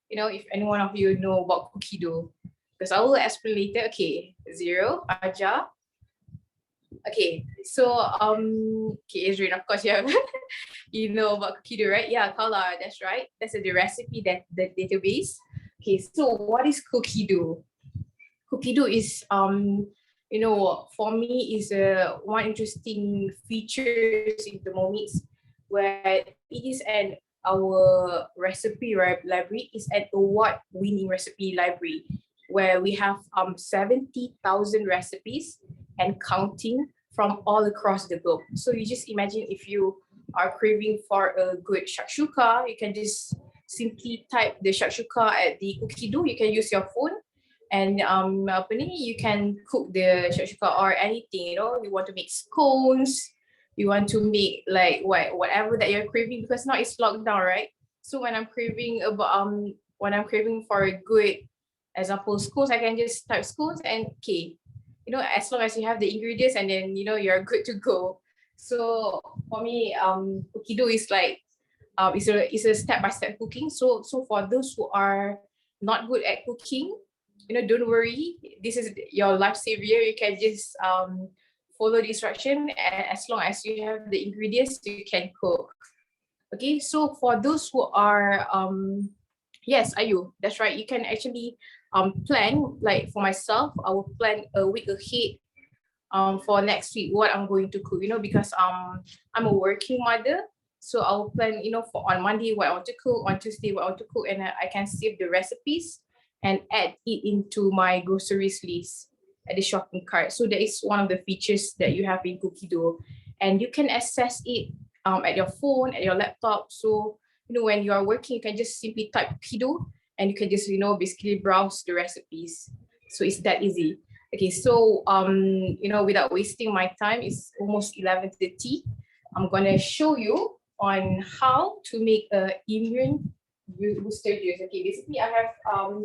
if any one of you know about cookie dough. Because I will explain later. Okay, 0, Aja. Okay, so okay, Israel, of course you have you know about cookie dough, right? Yeah, Kala, that's right. That's the recipe, that the database. Okay, so what is cookie dough? Cookie dough is you know, for me is one interesting features in Thermomix, where it is an our recipe library is an award-winning recipe library, where we have 70,000 recipes and counting from all across the globe. So you just imagine if you are craving for a good shakshuka, you can just simply type the shakshuka at the cookie dough. You can use your phone and apa ni, you can cook the shakshuka or anything, you know, you want to make scones, you want to make like whatever that you're craving, because now it's lockdown, right? So when I'm craving for a good example scones, I can just type scones and okay, you know, as long as you have the ingredients, and then you know you're good to go. So for me, cookie dough is like it's a step-by-step cooking. So for those who are not good at cooking, you know, don't worry, this is your life savior. You can just follow the instruction, and as long as you have the ingredients, you can cook. Okay, so for those who are yes, Ayu, that's right, you can actually plan. Like for myself, I will plan a week ahead for next week what I'm going to cook, you know, because I'm a working mother. So I'll plan, you know, for on Monday what I want to cook, on Tuesday what I want to cook, and I can save the recipes and add it into my groceries list at the shopping cart. So that is one of the features that you have in Cookie Dough, and you can access it at your phone, at your laptop. So you know, when you are working, you can just simply type Cookie Dough, and you can just, you know, basically browse the recipes. So it's that easy. Okay, so you know, without wasting my time, it's almost 11:30. I'm gonna show you on how to make a immune booster juice. Okay, basically I have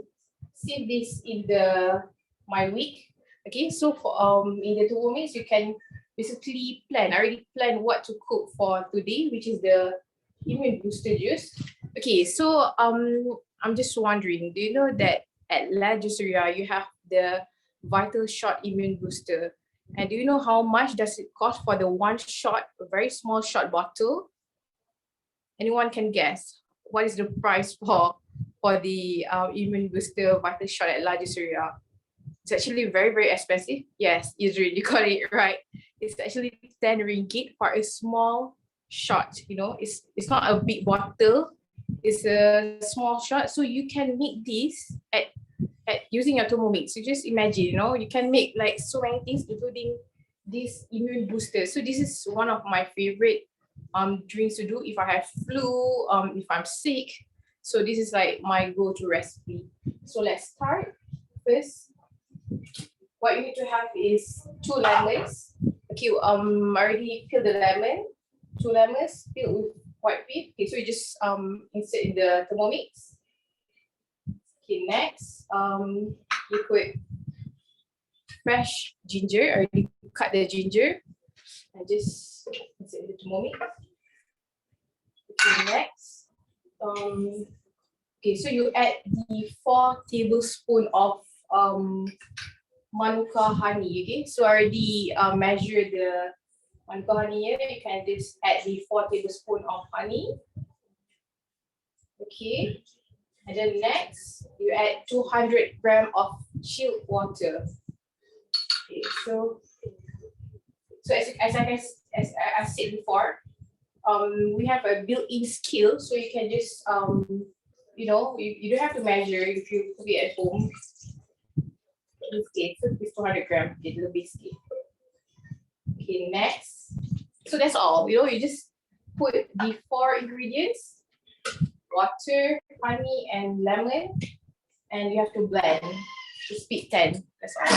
saved this in the my week. Okay, so for in the Thermomix, you can basically plan. I already plan what to cook for today, which is the immune booster juice. Okay, so I'm just wondering, do you know that at La Juiceria you have the Vital Shot Immune Booster? And do you know how much does it cost for the one shot, a very small shot bottle? Anyone can guess what is the price for the immune booster Vital Shot at La Juiceria? It's actually very, very expensive. Yes, Israel, you got it right. It's actually 10 ringgit for a small shot. You know, it's not a big bottle. It's a small shot. So you can make this at using your Thermomix. You just imagine, you know, you can make like so many things, including this immune booster. So this is one of my favorite drinks to do if I have flu, if I'm sick. So this is like my go-to recipe. So let's start. First, what you need to have is 2 lemons. Okay, I already peeled the lemon. 2 lemons filled with white pea. Okay, so you just insert in the Thermomix. Okay, next, you put fresh ginger. I already cut the ginger. I just insert in the Thermomix. Okay, next, okay, so you add the 4 tablespoons of manuka honey. Okay, so I already measure the manuka honey here. You can just add the 4 tablespoons of honey. Okay, and then next you add 200 grams of chilled water. Okay, so as I said before, we have a built-in scale, so you can just you know, you don't have to measure if you cook it at home. In this case, it's 200 grams. Okay, little biscuit. Okay, next. So that's all. You know, you just put the 4 ingredients: water, honey, and lemon, and you have to blend to speed 10. That's all.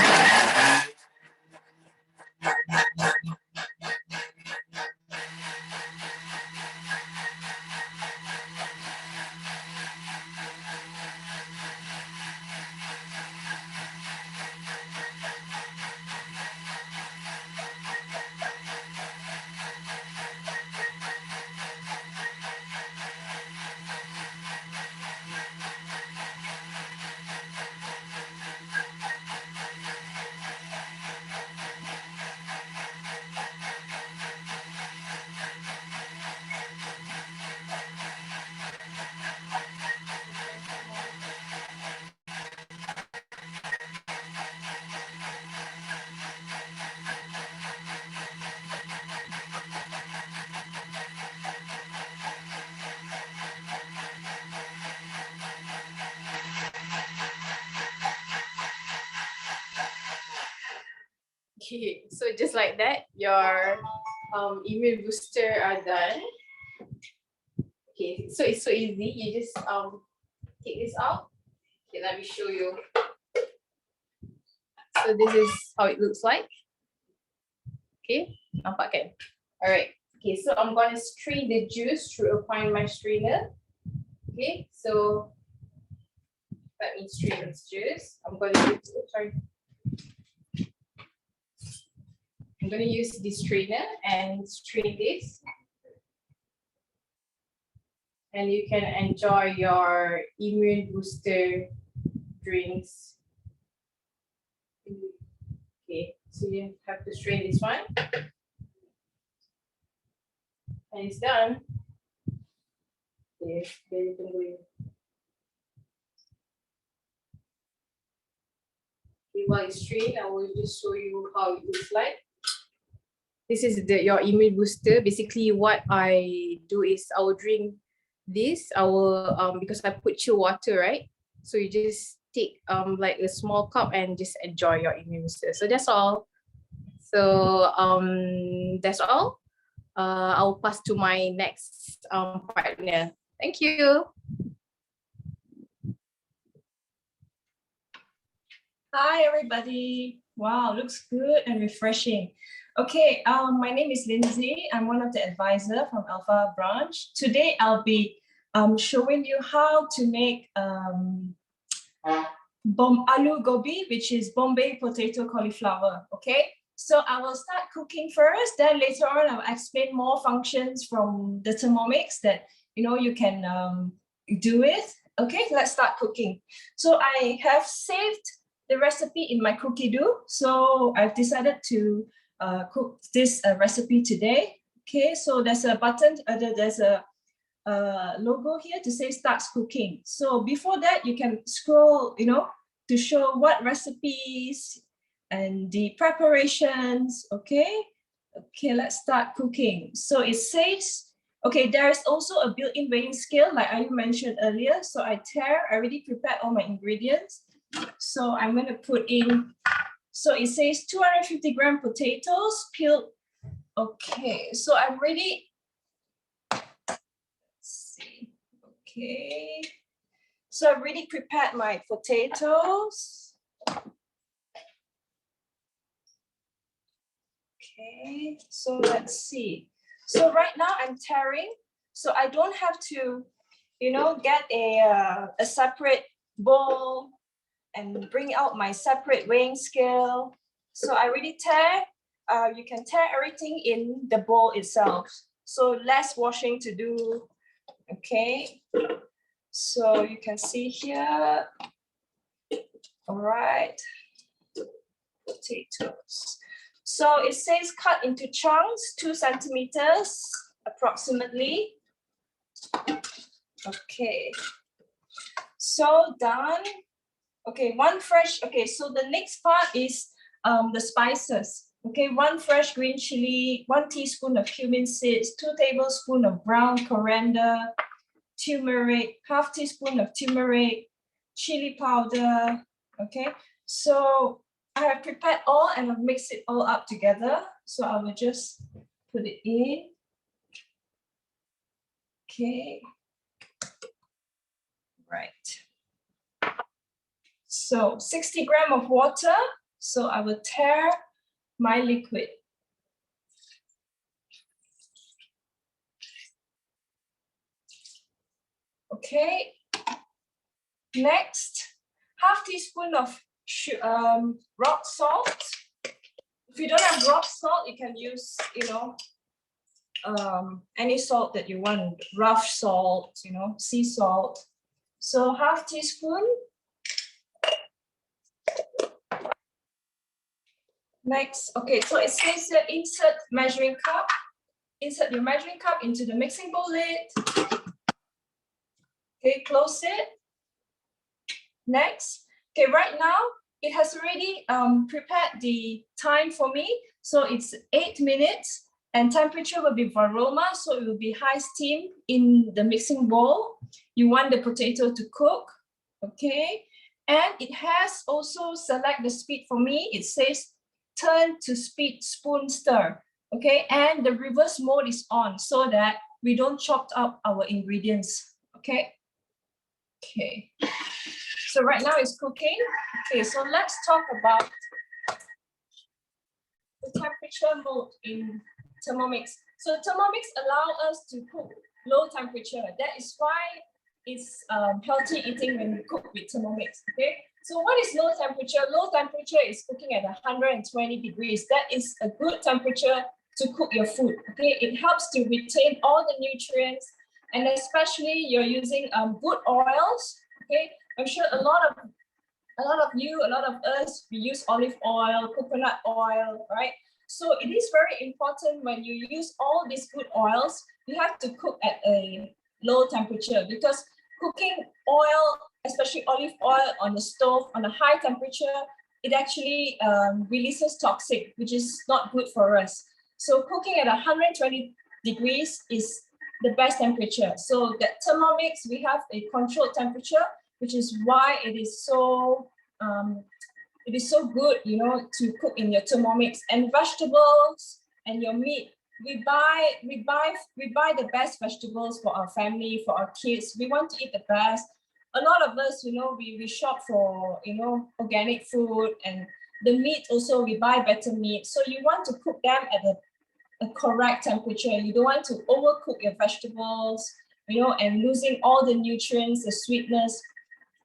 Okay, so just like that, your immune booster are done. Okay, so it's so easy. You just take this out. Okay, let me show you. So this is how it looks like. Okay, nampak kan? Alright. Okay, so I'm gonna strain the juice through a fine mesh strainer. Okay, so let me strain this juice. I'm gonna use this strainer and strain this. And you can enjoy your immune booster drinks. Okay, so you have to strain this one. And it's done. Okay, very good. Okay, while it's strained, I will just show you how it looks like. This is your immune booster. Basically, what I do is I will drink this. I will because I put chill water, right? So you just take like a small cup and just enjoy your immune booster. So that's all. So that's all. I'll pass to my next partner. Thank you.
Hi, everybody. Wow, looks good and refreshing. Okay, my name is Lyndssey. I'm one of the advisors from Alpha Branch. Today, I'll be showing you how to make Aloo Gobi, which is Bombay potato cauliflower. Okay, so I will start cooking first. Then later on, I'll explain more functions from the Thermomix that you can do with. Okay, let's start cooking. So I have saved the recipe in my cookie dough. So I've decided to cook this recipe today. Okay, so there's a button, there's a logo here to say starts cooking. So before that, you can scroll, to show what recipes and the preparations. Okay, let's start cooking. So it says, okay, there is also a built-in weighing scale like I mentioned earlier. So I already prepared all my ingredients. So I'm going to put in, so it says 250 gram potatoes peeled. Okay, so I'm ready. Let's see. Okay, so I've already prepared my potatoes. Okay, so let's see. So right now I'm tearing, so I don't have to, get a separate bowl and bring out my separate weighing scale. So I already tear. You can tear everything in the bowl itself. So less washing to do. Okay. So you can see here. All right. Potatoes. So it says cut into chunks, 2 centimeters approximately. Okay. So done. Okay, so the next part is the spices. Okay, 1 fresh green chili, 1 teaspoon of cumin seeds, 2 tablespoons of brown coriander, turmeric, ½ teaspoon of turmeric, chili powder. Okay, so I have prepared all and I've mixed it all up together. So I will just put it in. Okay. Right. So 60 grams of water. So I will tear my liquid. Okay. Next, ½ teaspoon of rock salt. If you don't have rock salt, you can use, any salt that you want, rough salt, sea salt. So ½ teaspoon. Next, okay, so it says here, insert measuring cup. Insert your measuring cup into the mixing bowl lid. Okay, close it. Next, okay, right now, it has already prepared the time for me. So it's 8 minutes and temperature will be varoma. So it will be high steam in the mixing bowl. You want the potato to cook, okay? And it has also select the speed for me. It says turn to speed spoon stir. Okay, and the reverse mode is on so that we don't chop up our ingredients. Okay. Okay. So right now it's cooking. Okay, so let's talk about the temperature mode in Thermomix. So Thermomix allow us to cook low temperature. That is why it's healthy eating when you cook with Thermomix. Okay. So what is low temperature? Low temperature is cooking at 120 degrees. That is a good temperature to cook your food. Okay. It helps to retain all the nutrients, and especially you're using good oils. Okay. I'm sure a lot of us, we use olive oil, coconut oil, right? So it is very important when you use all these good oils, you have to cook at a low temperature, because cooking oil, especially olive oil on the stove on a high temperature, it actually releases toxic, which is not good for us. So cooking at 120 degrees is the best temperature. So that Thermomix, we have a controlled temperature, which is why it is so good, you know, to cook in your Thermomix. And vegetables and your meat, we buy the best vegetables for our family, for our kids. We want to eat the best. A lot of us, you know, we shop for, you know, organic food, and the meat also, we buy better meat. So you want to cook them at a correct temperature. You don't want to overcook your vegetables, you know, and losing all the nutrients, the sweetness.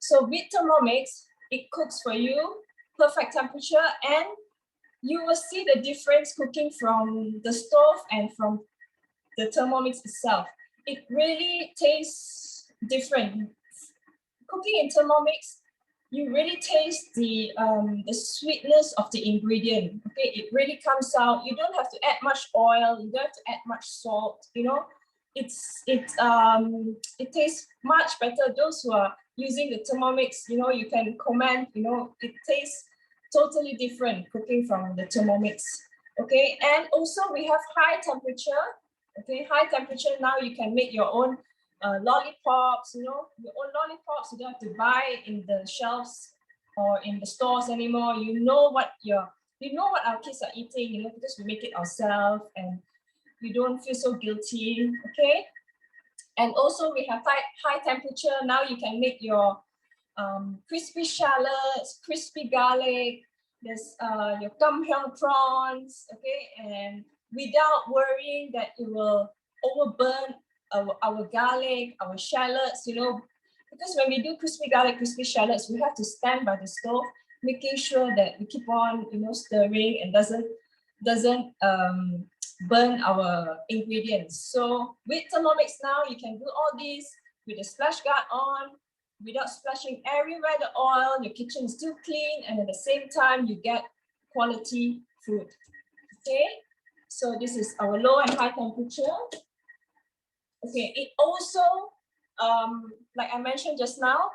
So with Thermomix, it cooks for you, perfect temperature, and you will see the difference cooking from the stove and from the Thermomix itself. It really tastes different. Cooking in Thermomix, you really taste the sweetness of the ingredient. Okay, it really comes out. You don't have to add much oil. You don't have to add much salt. You know, it tastes much better. Those who are using the Thermomix, you know, you can comment. You know, it tastes totally different cooking from the Thermomix. Okay, and also we have high temperature. Okay, high temperature. Now you can make your own lollipops, you know, your own lollipops. You don't have to buy in the shelves or in the stores anymore. You know what our kids are eating, you know, because we make it ourselves and we don't feel so guilty. Okay, and also we have high temperature. Now you can make your crispy shallots, crispy garlic. There's your kamhyang prawns. Okay, and without worrying that it will overburn our garlic, our shallots, you know, because when we do crispy garlic, crispy shallots, we have to stand by the stove, making sure that we keep on, you know, stirring and doesn't burn our ingredients. So with Thermomix now, you can do all these with a splash guard on, without splashing everywhere the oil. Your kitchen is still clean, and at the same time, you get quality food. Okay, so this is our low and high temperature. Okay, it also, like I mentioned just now,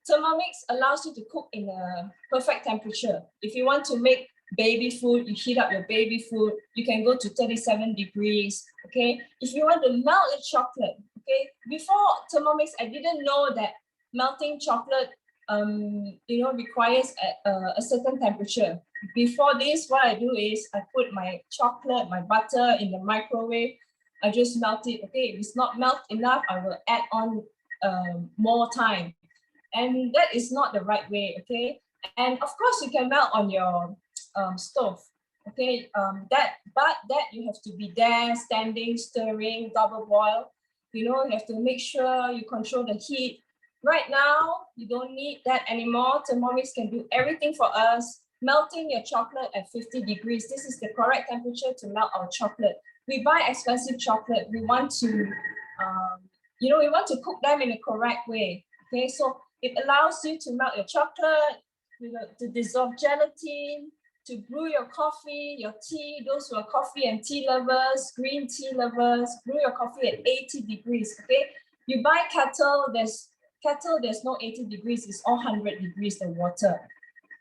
Thermomix allows you to cook in a perfect temperature. If you want to make baby food, you heat up your baby food, you can go to 37 degrees, okay? If you want to melt a chocolate, okay? Before Thermomix, I didn't know that melting chocolate, you know, requires a certain temperature. Before this, what I do is I put my chocolate, my butter in the microwave. I just melt it. Okay, if it's not melt enough, I will add on more time. And that is not the right way, okay? And of course, you can melt on your stove, okay? But you have to be there, standing, stirring, double boil. You know, you have to make sure you control the heat. Right now, you don't need that anymore. Thermomix can do everything for us. Melting your chocolate at 50 degrees. This is the correct temperature to melt our chocolate. We buy expensive chocolate. We want to, you know, we want to cook them in a correct way. Okay, so it allows you to melt your chocolate, you know, to dissolve gelatin, to brew your coffee, your tea. Those who are coffee and tea lovers, green tea lovers, brew your coffee at 80 degrees. Okay, you buy kettle. There's no 80 degrees. It's all 100 degrees. The water.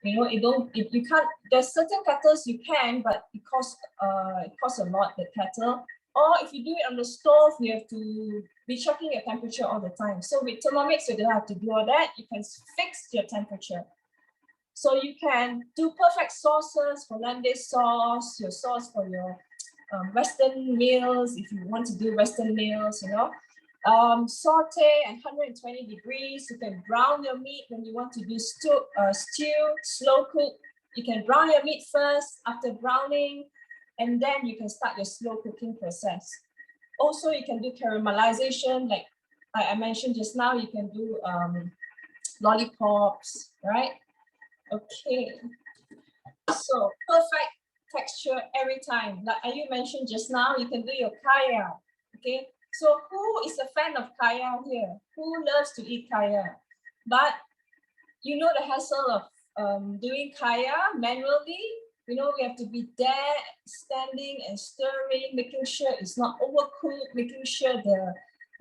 You know, you can't, there's certain kettles you can, but it costs a lot, the kettle. Or if you do it on the stove, you have to be checking your temperature all the time. So with Thermomix, you don't have to do all that. You can fix your temperature. So you can do perfect sauces, hollandaise sauce, your sauce for your Western meals, if you want to do Western meals, you know. Saute at 120 degrees. You can brown your meat when you want to do stew, slow cook. You can brown your meat first after browning, and then you can start your slow cooking process. Also, you can do caramelization, like I mentioned just now. You can do lollipops, right? Okay, so perfect texture every time. Like Ayu mentioned just now, you can do your kaya. Okay, so who is a fan of kaya here? Who loves to eat kaya? But you know the hassle of doing kaya manually. You know, we have to be there, standing and stirring, making sure it's not overcooked, making sure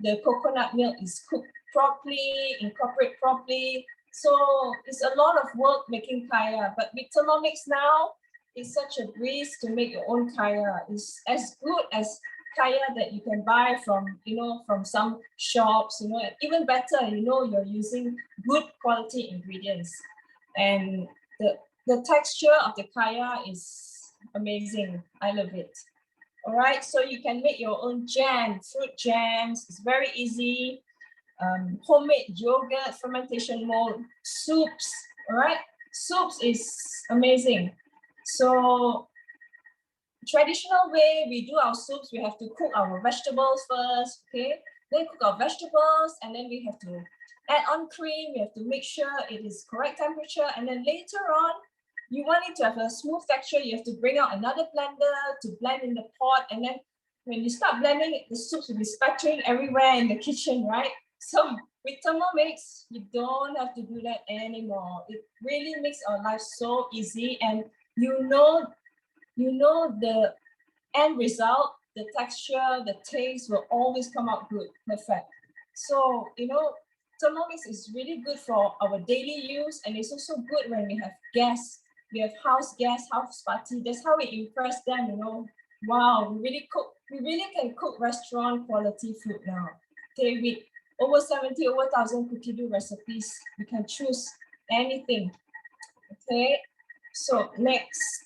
the coconut milk is cooked properly, incorporate properly. So it's a lot of work making kaya. But with Thermomix now, it's such a breeze to make your own kaya. It's as good as kaya that you can buy from, you know, from some shops, you know, even better, you know, you're using good quality ingredients. And the texture of the kaya is amazing. I love it. All right, so you can make your own jam, fruit jams. It's very easy. Homemade yogurt, fermentation mode, soups. All right, soups is amazing. So traditional way we do our soups, we have to cook our vegetables first, okay? Then cook our vegetables, and then we have to add on cream. We have to make sure it is correct temperature, and then later on, you want it to have a smooth texture, you have to bring out another blender to blend in the pot, and then when you start blending, the soups will be spattering everywhere in the kitchen, right? So with Thermomix, you don't have to do that anymore. It really makes our life so easy, and you know the end result, the texture, the taste will always come out good, perfect. So, you know, Thermomix is really good for our daily use, and it's also good when we have guests. We have house guests, house party. That's how we impress them, you know. Wow, we really can cook restaurant quality food now. Okay, with over 1,000 cookie dough recipes, we can choose anything. Okay, so next.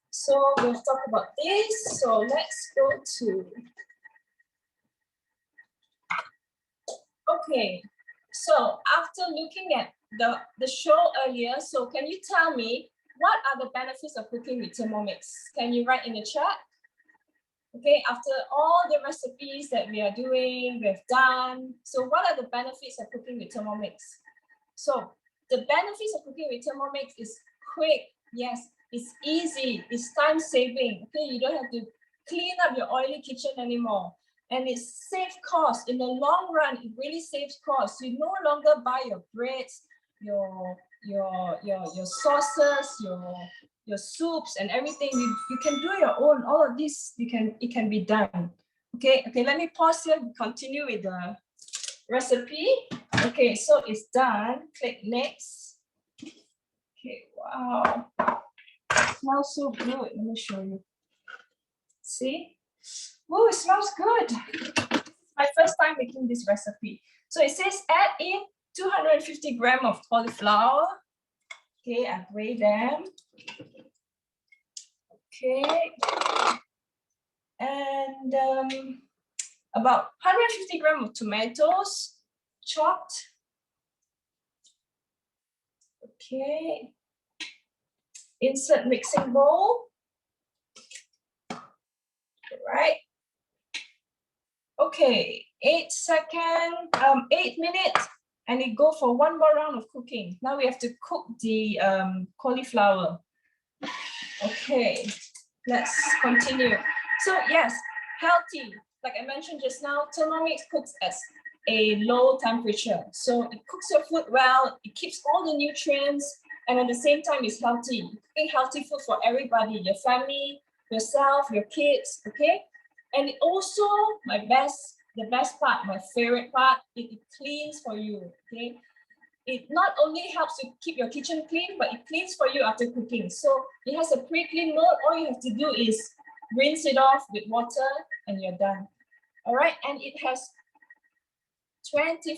So we've talked about this. So let's go to, okay. So after looking at the show earlier, so can you tell me what are the benefits of cooking with Thermomix? Can you write in the chat? Okay, after all the recipes that we are doing, we've done. So what are the benefits of cooking with Thermomix? So the benefits of cooking with Thermomix is quick, yes. It's easy, it's time saving. Okay, you don't have to clean up your oily kitchen anymore. And it saves costs. In the long run, it really saves costs. You no longer buy your breads, your sauces, your soups and everything. You can do your own. All of this, it can be done. Okay, let me pause here and continue with the recipe. Okay, so it's done. Click next. Okay, wow. It smells so good. Let me show you. See? Oh, it smells good. My first time making this recipe. So it says add in 250 grams of cauliflower. Okay, I weigh them. Okay. And about 150 grams of tomatoes chopped. Okay. Insert mixing bowl. Right. Okay, 8 minutes, and it go for one more round of cooking. Now we have to cook the cauliflower. Okay, let's continue. So yes, healthy. Like I mentioned just now, Thermomix cooks at a low temperature. So it cooks your food well, it keeps all the nutrients, and at the same time it's healthy. Cooking healthy food for everybody, your family, yourself, your kids, okay? And it also, the best part, my favorite part, it cleans for you, okay? It not only helps you keep your kitchen clean, but it cleans for you after cooking. So it has a pre-clean mode. All you have to do is rinse it off with water and you're done. All right, and it has 20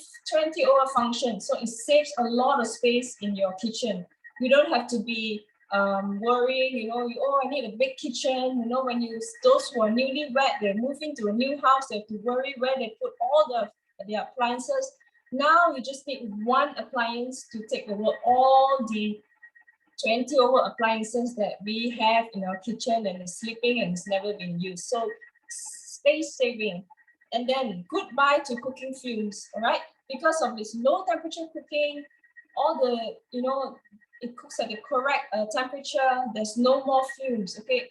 over function. So it saves a lot of space in your kitchen. You don't have to be worrying, you know, oh, I need a big kitchen. You know, when those who are newlywed, they move into a new house, they have to worry where they put all their appliances. Now you just need one appliance to take over all the 20 over appliances that we have in our kitchen and is sleeping and it's never been used. So space saving. And then goodbye to cooking fumes, all right? Because of this low temperature cooking, all the, you know, it cooks at the correct temperature, there's no more fumes, okay?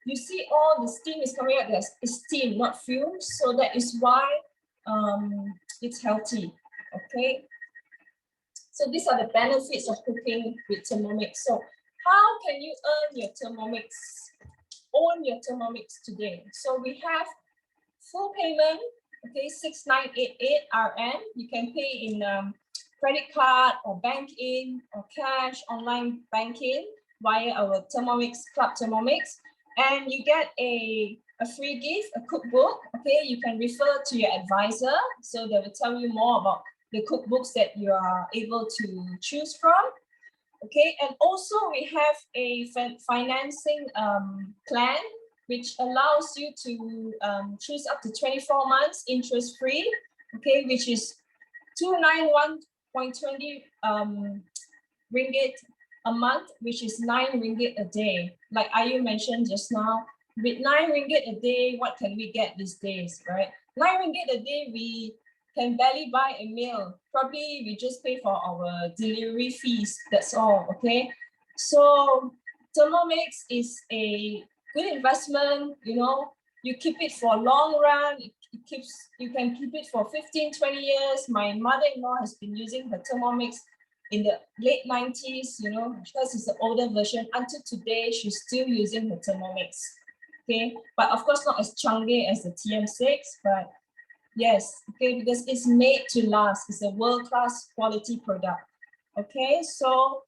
You see all the steam is coming out, there's steam, not fumes. So that is why it's healthy, okay? So these are the benefits of cooking with Thermomix. So how can you earn your Thermomix, own your Thermomix today? So we have full payment, okay, 6988 RN. You can pay in credit card or bank in or cash, online banking via our Thermomix, Club Thermomix. And you get a free gift, a cookbook, okay? You can refer to your advisor, so they will tell you more about the cookbooks that you are able to choose from, okay? And also we have a financing plan, which allows you to choose up to 24 months interest-free, okay? Which is 291.20 ringgit a month, which is 9 ringgit a day. Like Ayu mentioned just now, with 9 ringgit a day, what can we get these days, right? 9 ringgit a day, we can barely buy a meal. Probably we just pay for our delivery fees, that's all, okay? So Thermomix is a good investment, you know, you keep it for a long run, you can keep it for 15, 20 years. My mother-in-law has been using her Thermomix in the late 90s, you know, because it's the older version. Until today, she's still using her Thermomix, okay? But of course, not as chunky as the TM6, but yes, okay, because it's made to last. It's a world-class quality product, okay? So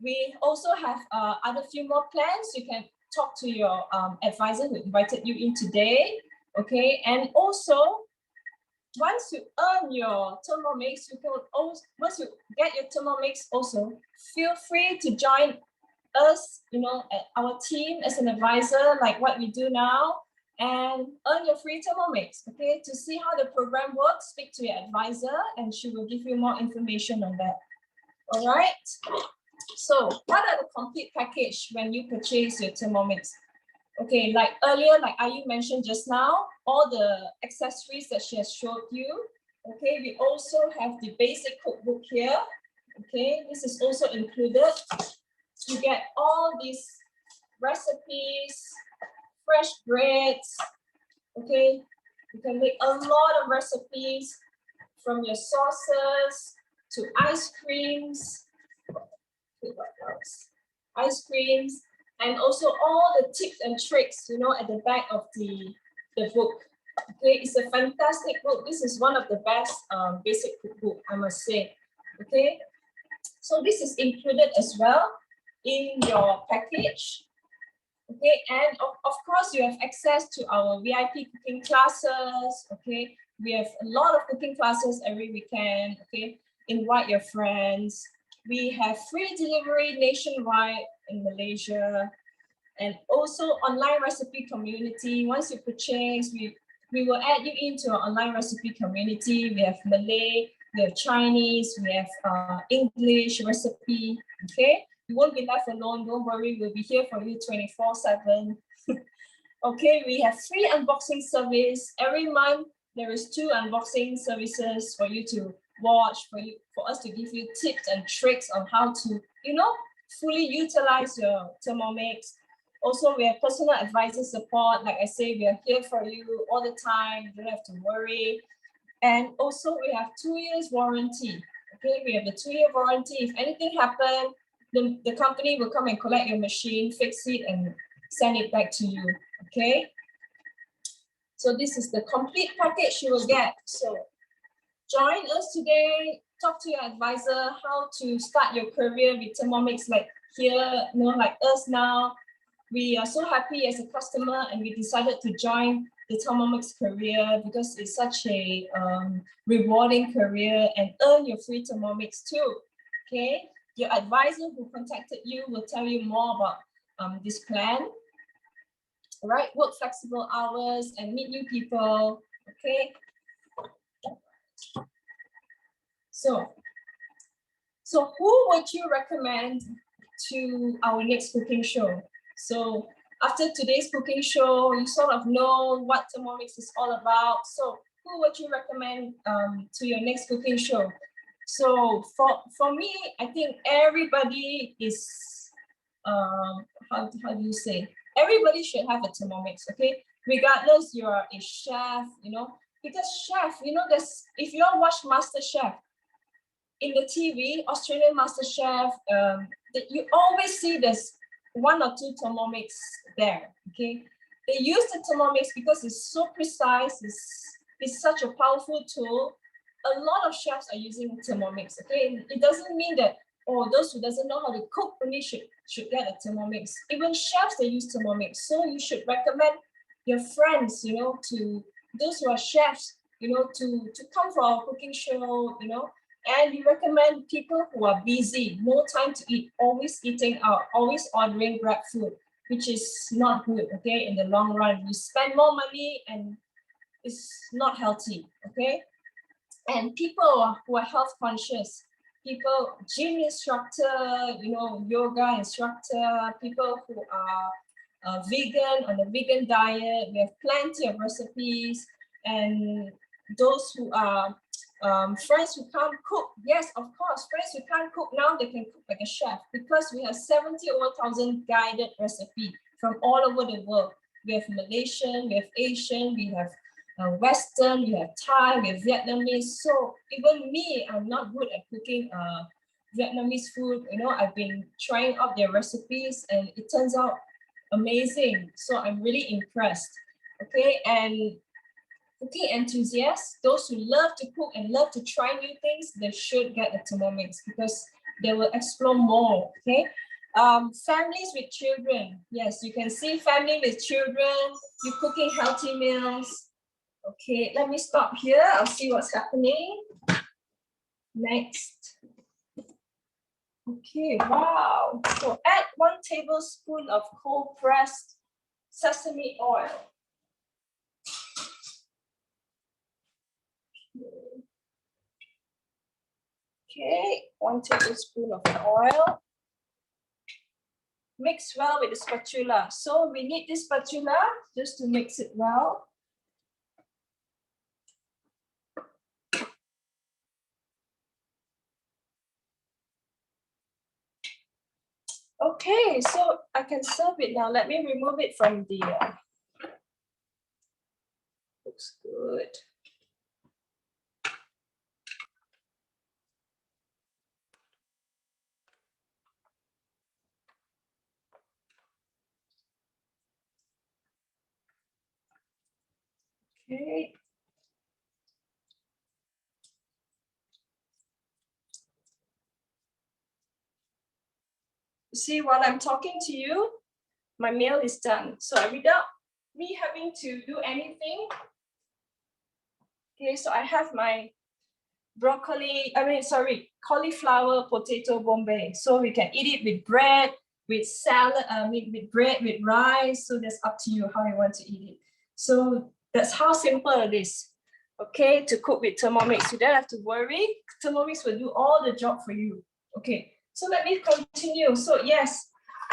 we also have other few more plans. You can talk to your advisor who invited you in today, okay? And also, once you earn your Thermomix, you can also, once you get your Thermomix also, feel free to join us, you know, at our team as an advisor, like what we do now, and earn your free Thermomix, okay? To see how the program works, speak to your advisor and she will give you more information on that, all right? So what are the complete package when you purchase your Thermomix? Okay, like earlier, like Ayu mentioned just now, all the accessories that she has showed you. Okay, we also have the basic cookbook here. Okay, this is also included. You get all these recipes, fresh breads. Okay, you can make a lot of recipes from your sauces to ice creams. Ice creams. And also all the tips and tricks, you know, at the back of the book. Okay, it's a fantastic book. This is one of the best basic cookbook, I must say. Okay, so this is included as well in your package. Okay, and of course you have access to our VIP cooking classes. Okay, we have a lot of cooking classes every weekend. Okay, invite your friends. We have free delivery nationwide in Malaysia, and also online recipe community. Once you purchase, we will add you into our online recipe community. We have Malay, we have Chinese, we have English recipe, okay? You won't be left alone, don't worry, we'll be here for you 24/7. Okay, we have free unboxing service. Every month, there is 2 unboxing services for you to watch, for us to give you tips and tricks on how to, you know, fully utilize your Thermomix. Also, we have personal advisor support. Like I say, we are here for you all the time. You don't have to worry. And also, we have 2 years warranty. Okay, we have the 2-year warranty. If anything happens, the company will come and collect your machine, fix it, and send it back to you. Okay. So this is the complete package you will get. So join us today. Talk to your advisor how to start your career with Thermomix, like here, you know, like us now. We are so happy as a customer, and we decided to join the Thermomix career because it's such a rewarding career, and earn your free Thermomix too. Okay, Your advisor who contacted you will tell you more about this plan. Right, work flexible hours and meet new people. Okay. So who would you recommend to our next cooking show? So after today's cooking show, you sort of know what Thermomix is all about. So who would you recommend to your next cooking show? So for me, I think everybody is, how do you say? Everybody should have a Thermomix, okay? Regardless you are a chef, because chef, there's, if you all watch MasterChef, in the TV, Australian MasterChef, that you always see there's 1 or 2 Thermomix there, okay? They use the Thermomix because it's so precise, it's such a powerful tool. A lot of chefs are using Thermomix, okay? It doesn't mean that, those who doesn't know how to cook only should get a Thermomix. Even chefs, they use Thermomix. So you should recommend your friends, to those who are chefs, to come for our cooking show, and we recommend people who are busy, no time to eat, always eating out, always ordering Grab food, which is not good, okay? In the long run, you spend more money and it's not healthy, okay? And people who are health conscious, people, gym instructor, yoga instructor, people who are vegan, on a vegan diet, we have plenty of recipes, and those who are friends who can't cook, yes, of course, friends who can't cook now, they can cook like a chef, because we have 70,000 guided recipes from all over the world. We have Malaysian, we have Asian, we have Western, we have Thai, we have Vietnamese. So even me, I'm not good at cooking Vietnamese food. I've been trying out their recipes and it turns out amazing. So I'm really impressed. Okay, and cooking enthusiasts, those who love to cook and love to try new things, they should get a Thermomix because they will explore more. Okay, families with children, yes, you can see family with children, you're cooking healthy meals. Okay, let me stop here. I'll see what's happening. Next. Okay, wow. So add 1 tablespoon of cold pressed sesame oil. Okay, 1 tablespoon of oil. Mix well with the spatula. So we need this spatula just to mix it well. Okay, so I can serve it now. Let me remove it from the, looks good. Okay. See, while I'm talking to you, my meal is done. So without me having to do anything, okay, so I have my cauliflower potato Bombay. So we can eat it with bread, with salad, with bread, with rice. So that's up to you how you want to eat it. So that's how simple it is. Okay, to cook with Thermomix, you don't have to worry. Thermomix will do all the job for you. Okay, so let me continue. So yes,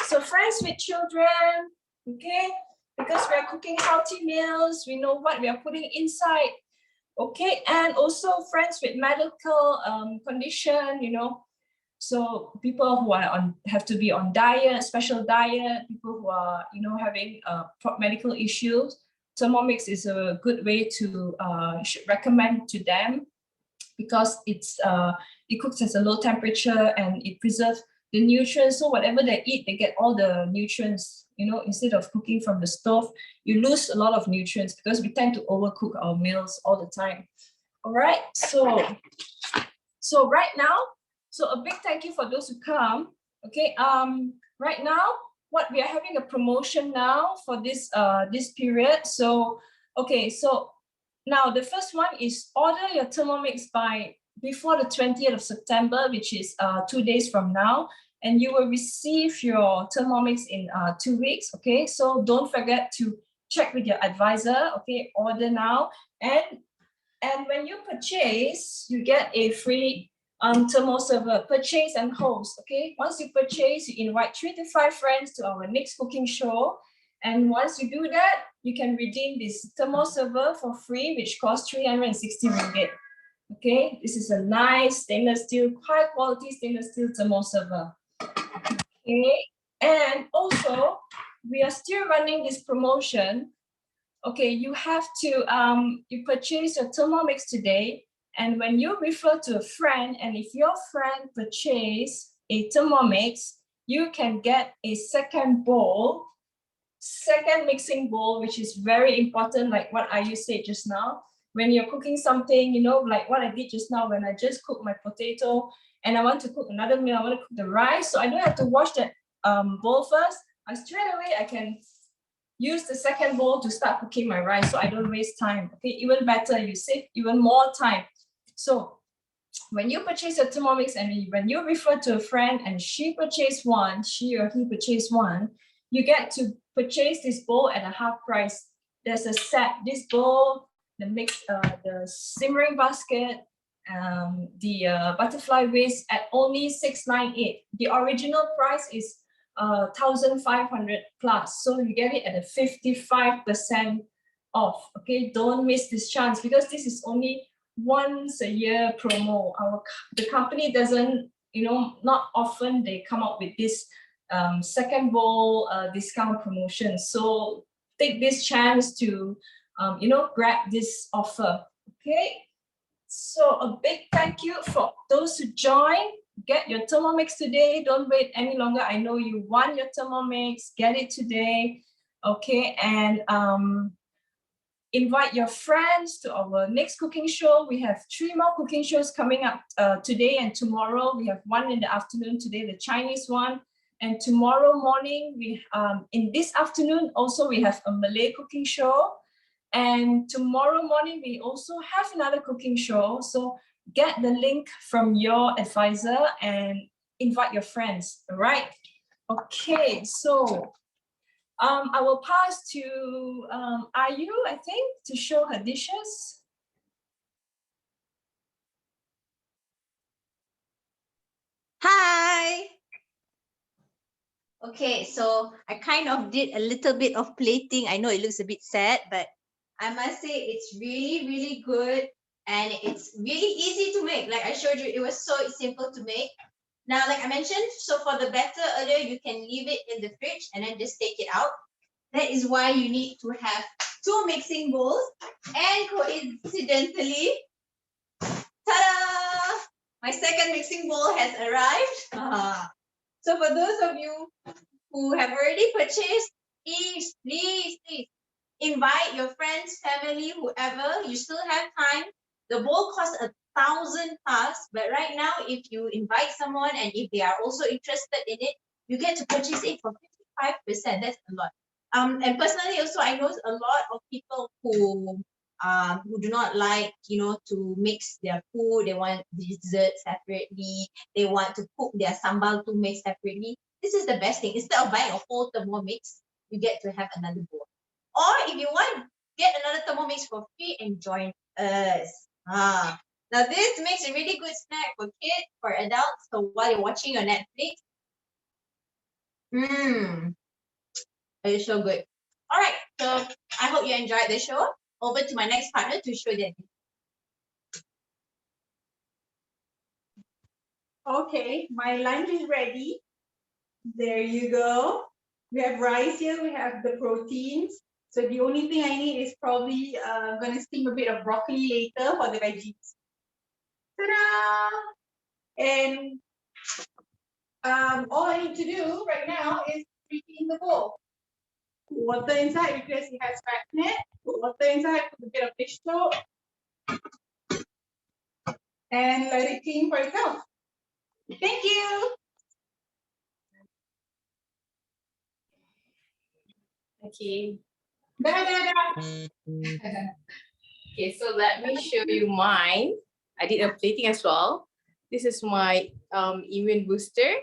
so friends with children, okay, because we are cooking healthy meals, we know what we are putting inside. Okay, and also friends with medical condition, so people who are have to be on diet, special diet, people who are, having medical issues. Thermomix is a good way to should recommend to them because it cooks at a low temperature and it preserves the nutrients. So whatever they eat, they get all the nutrients. Instead of cooking from the stove, you lose a lot of nutrients because we tend to overcook our meals all the time. All right, so right now, so a big thank you for those who come. Okay, right now, what we are having a promotion now for this this period. So okay, so now the first one is order your Thermomix by before the 20th of September, which is 2 days from now, and you will receive your Thermomix in 2 weeks. Okay, so don't forget to check with your advisor. Okay, order now, and when you purchase, you get a free thermo server. Purchase and host. Okay, once you purchase, you invite 3 to 5 friends to our next cooking show, and once you do that, you can redeem this thermo server for free, which costs 360 ringgit. Okay, this is a nice stainless steel, high quality stainless steel thermo server. Okay, and also we are still running this promotion. Okay, you have to you purchase your Thermomix today, and when you refer to a friend, and if your friend purchase a Thermomix, you can get a second mixing bowl, which is very important, like what Ayu said just now. When you're cooking something, you know, like what I did just now when I just cooked my potato and I want to cook another meal, I want to cook the rice, so I don't have to wash that bowl first. Straight away I can use the second bowl to start cooking my rice, so I don't waste time. Okay, even better, you save even more time. So when you purchase a Thermomix and when you refer to a friend and she or he purchased one, you get to purchase this bowl at a half price. There's a set, this bowl, the Simmering Basket, the butterfly whisk at only 698. The original price is 1,500 plus, so you get it at a 55% off. Okay, don't miss this chance because this is only once a year promo. The company doesn't, you know, not often they come up with this second bowl discount promotion. So take this chance to you know, grab this offer. Okay, so a big thank you for those who joined. Get your Thermomix today. Don't wait any longer. I know you want your Thermomix. Get it today. Okay, and invite your friends to our next cooking show. We have 3 more cooking shows coming up today and tomorrow. We have one in the afternoon today, the Chinese one. And tomorrow morning, we in this afternoon, also we have a Malay cooking show. And tomorrow morning, we also have another cooking show. So get the link from your advisor and invite your friends, all right? Okay, so I will pass to Ayu, I think, to show her dishes.
Hi. Okay, so I kind of did a little bit of plating. I know it looks a bit sad, but I must say it's really, really good. And it's really easy to make. Like I showed you, it was so simple to make. Now, like I mentioned, so for the batter earlier, you can leave it in the fridge and then just take it out. That is why you need to have 2 mixing bowls. And coincidentally, ta-da! My second mixing bowl has arrived. So for those of you who have already purchased, please invite your friends, family, whoever. You still have time. The bowl costs 1,000 plus, but right now, if you invite someone and if they are also interested in it, you get to purchase it for 55%. That's a lot. And personally, also, I know a lot of people who do not like, you know, to mix their food. They want dessert separately. They want to cook their sambal to mix separately. This is the best thing. Instead of buying a whole Thermomix, you get to have another bowl. Or if you want, get another Thermomix for free and join us. Now this makes a really good snack for kids, for adults. So while you're watching your Netflix, it's so good. All right, so I hope you enjoyed the show. Over to my next partner to show them.
Okay, my lunch is ready. There you go. We have rice here, we have the proteins. So the only thing I need is probably going to steam a bit of broccoli later for the veggies. Ta-da! And all I need to do right now is preheat the bowl. Put water inside because it has fatness. Put water inside, put a bit of dish soap. And let it steam for itself. Thank you.
Okay.
Da, da, da.
Okay, so let me show you mine. I did a plating as well. This is my immune booster.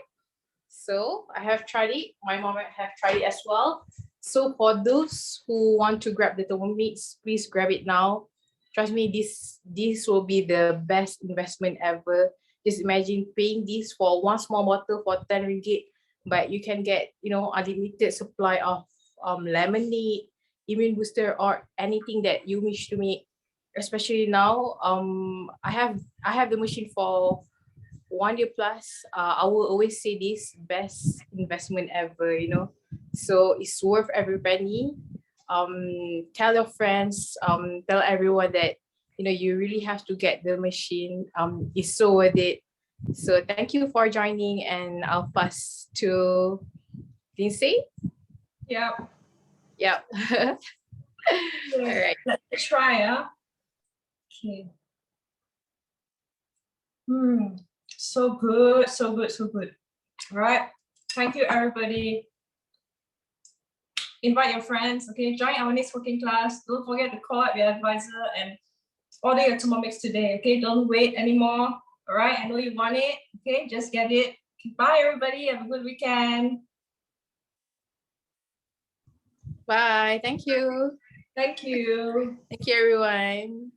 So I have tried it. My mom have tried it as well. So for those who want to grab the Thermomix, please grab it now. Trust me, this will be the best investment ever. Just imagine paying this for one small bottle for 10 ringgit, but you can get, you know, unlimited supply of lemonade, immune booster, or anything that you wish to make. Especially now, I have the machine for 1 year plus. I will always say this best investment ever, you know. So it's worth every penny. Tell your friends, tell everyone that, you know, you really have to get the machine. It's so worth it. So thank you for joining, and I'll pass to Lyndssey.
Yeah.
Yep. All right.
Let's try. Okay. So good, so good, so good. All right. Thank you, everybody. Invite your friends. Okay. Join our next cooking class. Don't forget to call up your advisor and order your Thermomix today. Okay. Don't wait anymore. All right. I know you want it. Okay. Just get it. Okay, bye, everybody. Have a good weekend.
Bye. Thank you.
Thank you.
Thank you, everyone.